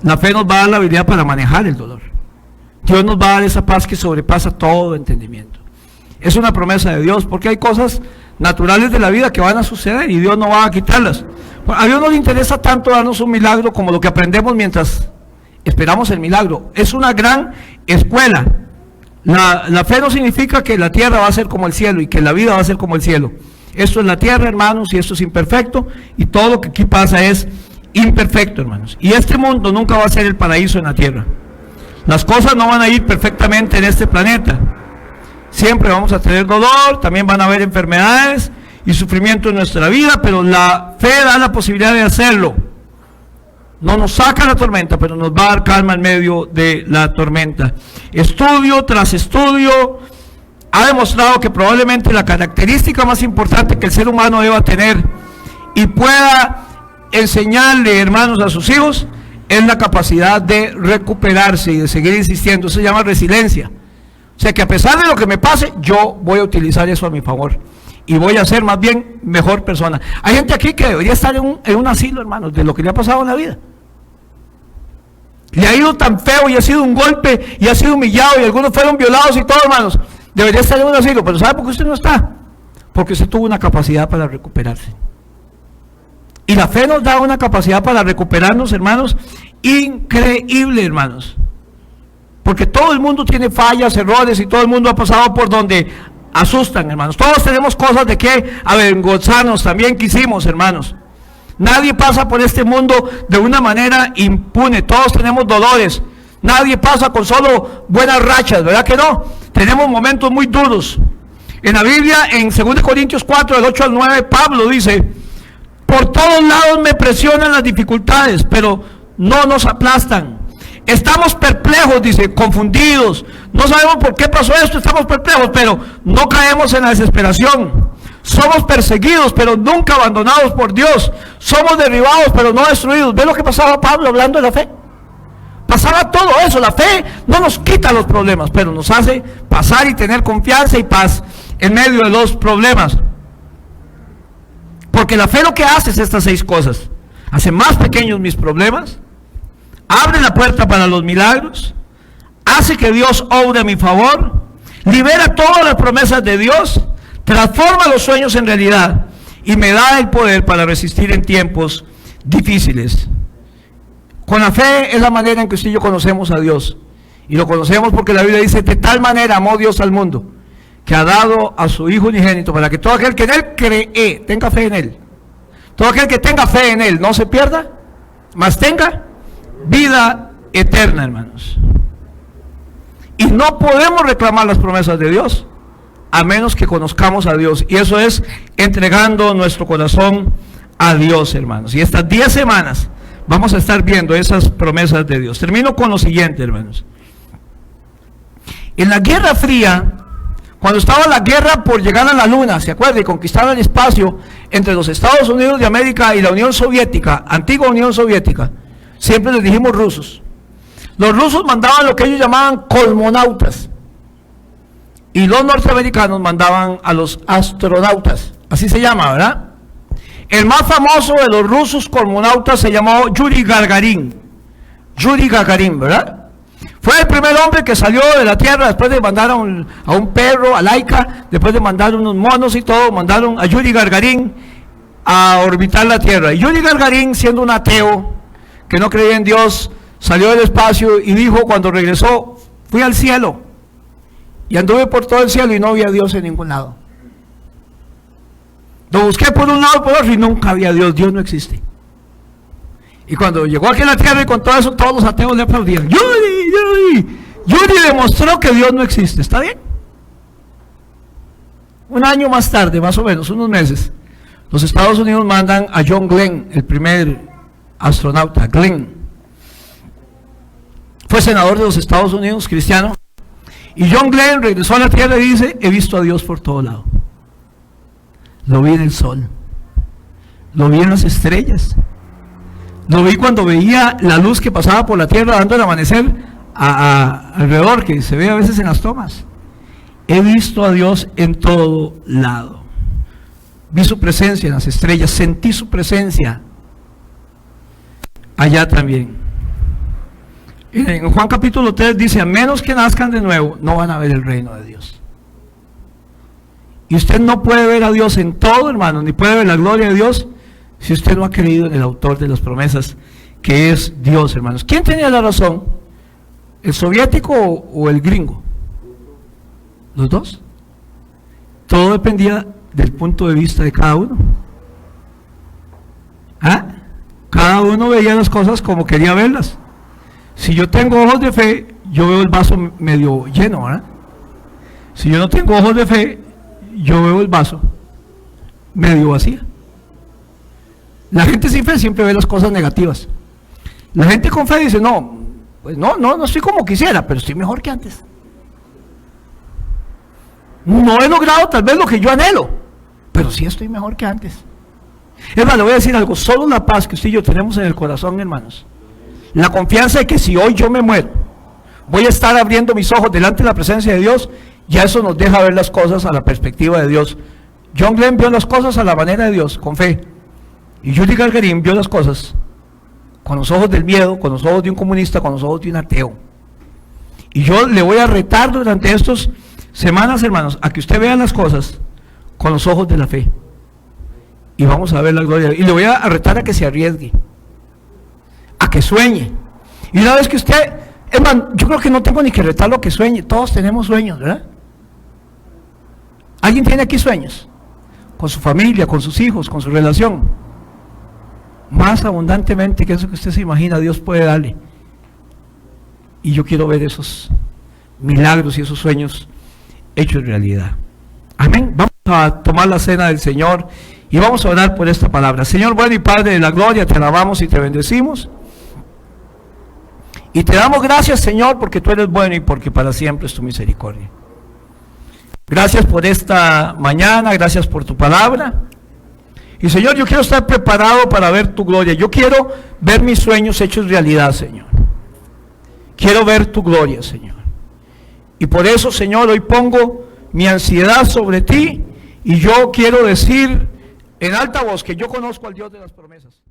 S1: La fe nos va a dar la habilidad para manejar el dolor. Dios nos va a dar esa paz que sobrepasa todo entendimiento. Es una promesa de Dios, porque hay cosas naturales de la vida que van a suceder y Dios no va a quitarlas. A Dios no le interesa tanto darnos un milagro como lo que aprendemos mientras esperamos el milagro. Es una gran escuela. La fe no significa que la tierra va a ser como el cielo y que la vida va a ser como el cielo. Esto es la tierra, hermanos, y esto es imperfecto, y todo lo que aquí pasa es imperfecto, hermanos. Y este mundo nunca va a ser el paraíso en la tierra. Las cosas no van a ir perfectamente en este planeta. Siempre vamos a tener dolor, también van a haber enfermedades y sufrimiento en nuestra vida, pero la fe da la posibilidad de hacerlo. No nos saca la tormenta, pero nos va a dar calma en medio de la tormenta. Estudio tras estudio ha demostrado que probablemente la característica más importante que el ser humano deba tener y pueda enseñarle, hermanos, a sus hijos, es la capacidad de recuperarse y de seguir insistiendo. Eso se llama resiliencia. O sea que a pesar de lo que me pase, yo voy a utilizar eso a mi favor y voy a ser más bien mejor persona. Hay gente aquí que debería estar en un asilo, hermanos, de lo que le ha pasado en la vida. Le ha ido tan feo y ha sido un golpe y ha sido humillado y algunos fueron violados y todo, hermanos. Debería estar en un asilo, pero ¿sabe por qué usted no está? Porque usted tuvo una capacidad para recuperarse. Y la fe nos da una capacidad para recuperarnos, hermanos, increíble, hermanos. Porque todo el mundo tiene fallas, errores, y todo el mundo ha pasado por donde asustan, hermanos. Todos tenemos cosas de que avergonzarnos, también quisimos, hermanos. Nadie pasa por este mundo de una manera impune. Todos tenemos dolores. Nadie pasa con solo buenas rachas, ¿verdad que no? Tenemos momentos muy duros. En la Biblia, en 2 Corintios 4, del 8 al 9, Pablo dice: por todos lados me presionan las dificultades, pero no nos aplastan. Estamos perplejos, dice, confundidos. No sabemos por qué pasó esto, estamos perplejos, pero no caemos en la desesperación. Somos perseguidos, pero nunca abandonados por Dios. Somos derribados, pero no destruidos. ¿Ve lo que pasaba Pablo hablando de la fe? Pasaba todo eso. La fe no nos quita los problemas, pero nos hace pasar y tener confianza y paz en medio de los problemas. Porque la fe lo que hace es estas 6 cosas. Hace más pequeños mis problemas, abre la puerta para los milagros, hace que Dios obre a mi favor, libera todas las promesas de Dios, transforma los sueños en realidad y me da el poder para resistir en tiempos difíciles. Con la fe es la manera en que usted y yo conocemos a Dios, y lo conocemos porque la Biblia dice: de tal manera amó Dios al mundo, que ha dado a su Hijo unigénito, para que todo aquel que en Él cree, tenga fe en Él. Todo aquel que tenga fe en Él no se pierda, mas tenga vida eterna, hermanos. Y no podemos reclamar las promesas de Dios a menos que conozcamos a Dios, y eso es entregando nuestro corazón a Dios, hermanos. Y estas 10 semanas vamos a estar viendo esas promesas de Dios. Termino con lo siguiente, hermanos. En la Guerra Fría, cuando estaba la guerra por llegar a la Luna, ¿se acuerda? Y conquistar el espacio entre los Estados Unidos de América y la Unión Soviética, antigua Unión Soviética, siempre les dijimos rusos. Los rusos mandaban lo que ellos llamaban cosmonautas, y los norteamericanos mandaban a los astronautas, así se llama, ¿verdad? El más famoso de los rusos cosmonautas se llamó Yuri Gagarin, ¿verdad? Fue el primer hombre que salió de la Tierra después de mandar a un perro, a Laika, después de mandar unos monos y todo, mandaron a Yuri Gagarin a orbitar la Tierra. Y Yuri Gagarin, siendo un ateo, que no creía en Dios, salió del espacio y dijo cuando regresó: fui al cielo y anduve por todo el cielo y no había Dios en ningún lado. Lo busqué por un lado y por otro y nunca había Dios, Dios no existe. Y cuando llegó aquí a la Tierra y con todo eso, todos los ateos le aplaudían. Yuri demostró que Dios no existe, ¿está bien? Un año más tarde, más o menos, unos meses, los Estados Unidos mandan a John Glenn, el primer astronauta. Glenn fue senador de los Estados Unidos, cristiano, y John Glenn regresó a la Tierra y dice: he visto a Dios por todo lado. Lo vi en el sol, lo vi en las estrellas, lo vi cuando veía la luz que pasaba por la Tierra dando el amanecer alrededor, que se ve a veces en las tomas. He visto a Dios en todo lado. Vi su presencia en las estrellas, sentí su presencia allá también. En Juan capítulo 3 dice: a menos que nazcan de nuevo, no van a ver el reino de Dios. Y usted no puede ver a Dios en todo, hermano, ni puede ver la gloria de Dios si usted no ha creído en el autor de las promesas, que es Dios, hermanos. ¿Quién tenía la razón? ¿El soviético o el gringo? ¿Los dos? Todo dependía del punto de vista de cada uno. ¿Ah? Cada uno veía las cosas como quería verlas. Si yo tengo ojos de fe, yo veo el vaso medio lleno, ¿verdad? Si yo no tengo ojos de fe, yo veo el vaso medio vacío. La gente sin fe siempre ve las cosas negativas. La gente con fe dice: no, pues no estoy como quisiera, pero estoy mejor que antes. No he logrado tal vez lo que yo anhelo, pero sí estoy mejor que antes. Es más, le voy a decir algo: solo la paz que usted y yo tenemos en el corazón, hermanos, la confianza de que si hoy yo me muero, voy a estar abriendo mis ojos delante de la presencia de Dios, ya eso nos deja ver las cosas a la perspectiva de Dios. John Glenn vio las cosas a la manera de Dios, con fe. Y Yuri Gagarin vio las cosas con los ojos del miedo, con los ojos de un comunista, con los ojos de un ateo. Y yo le voy a retar durante estas semanas, hermanos, a que usted vea las cosas con los ojos de la fe. Y vamos a ver la gloria. Y le voy a retar a que se arriesgue, a que sueñe. Y una vez que usted, hermano, yo creo que no tengo ni que retarlo a que sueñe. Todos tenemos sueños, ¿verdad? ¿Alguien tiene aquí sueños? Con su familia, con sus hijos, con su relación. Más abundantemente que eso que usted se imagina, Dios puede darle. Y yo quiero ver esos milagros y esos sueños hechos realidad. Amén. Vamos a tomar la cena del Señor y vamos a orar por esta palabra. Señor bueno y Padre de la gloria, te alabamos y te bendecimos. Y te damos gracias, Señor, porque tú eres bueno y porque para siempre es tu misericordia. Gracias por esta mañana, gracias por tu palabra. Y Señor, yo quiero estar preparado para ver tu gloria. Yo quiero ver mis sueños hechos realidad, Señor. Quiero ver tu gloria, Señor. Y por eso, Señor, hoy pongo mi ansiedad sobre ti y yo quiero decir en alta voz que yo conozco al Dios de las promesas.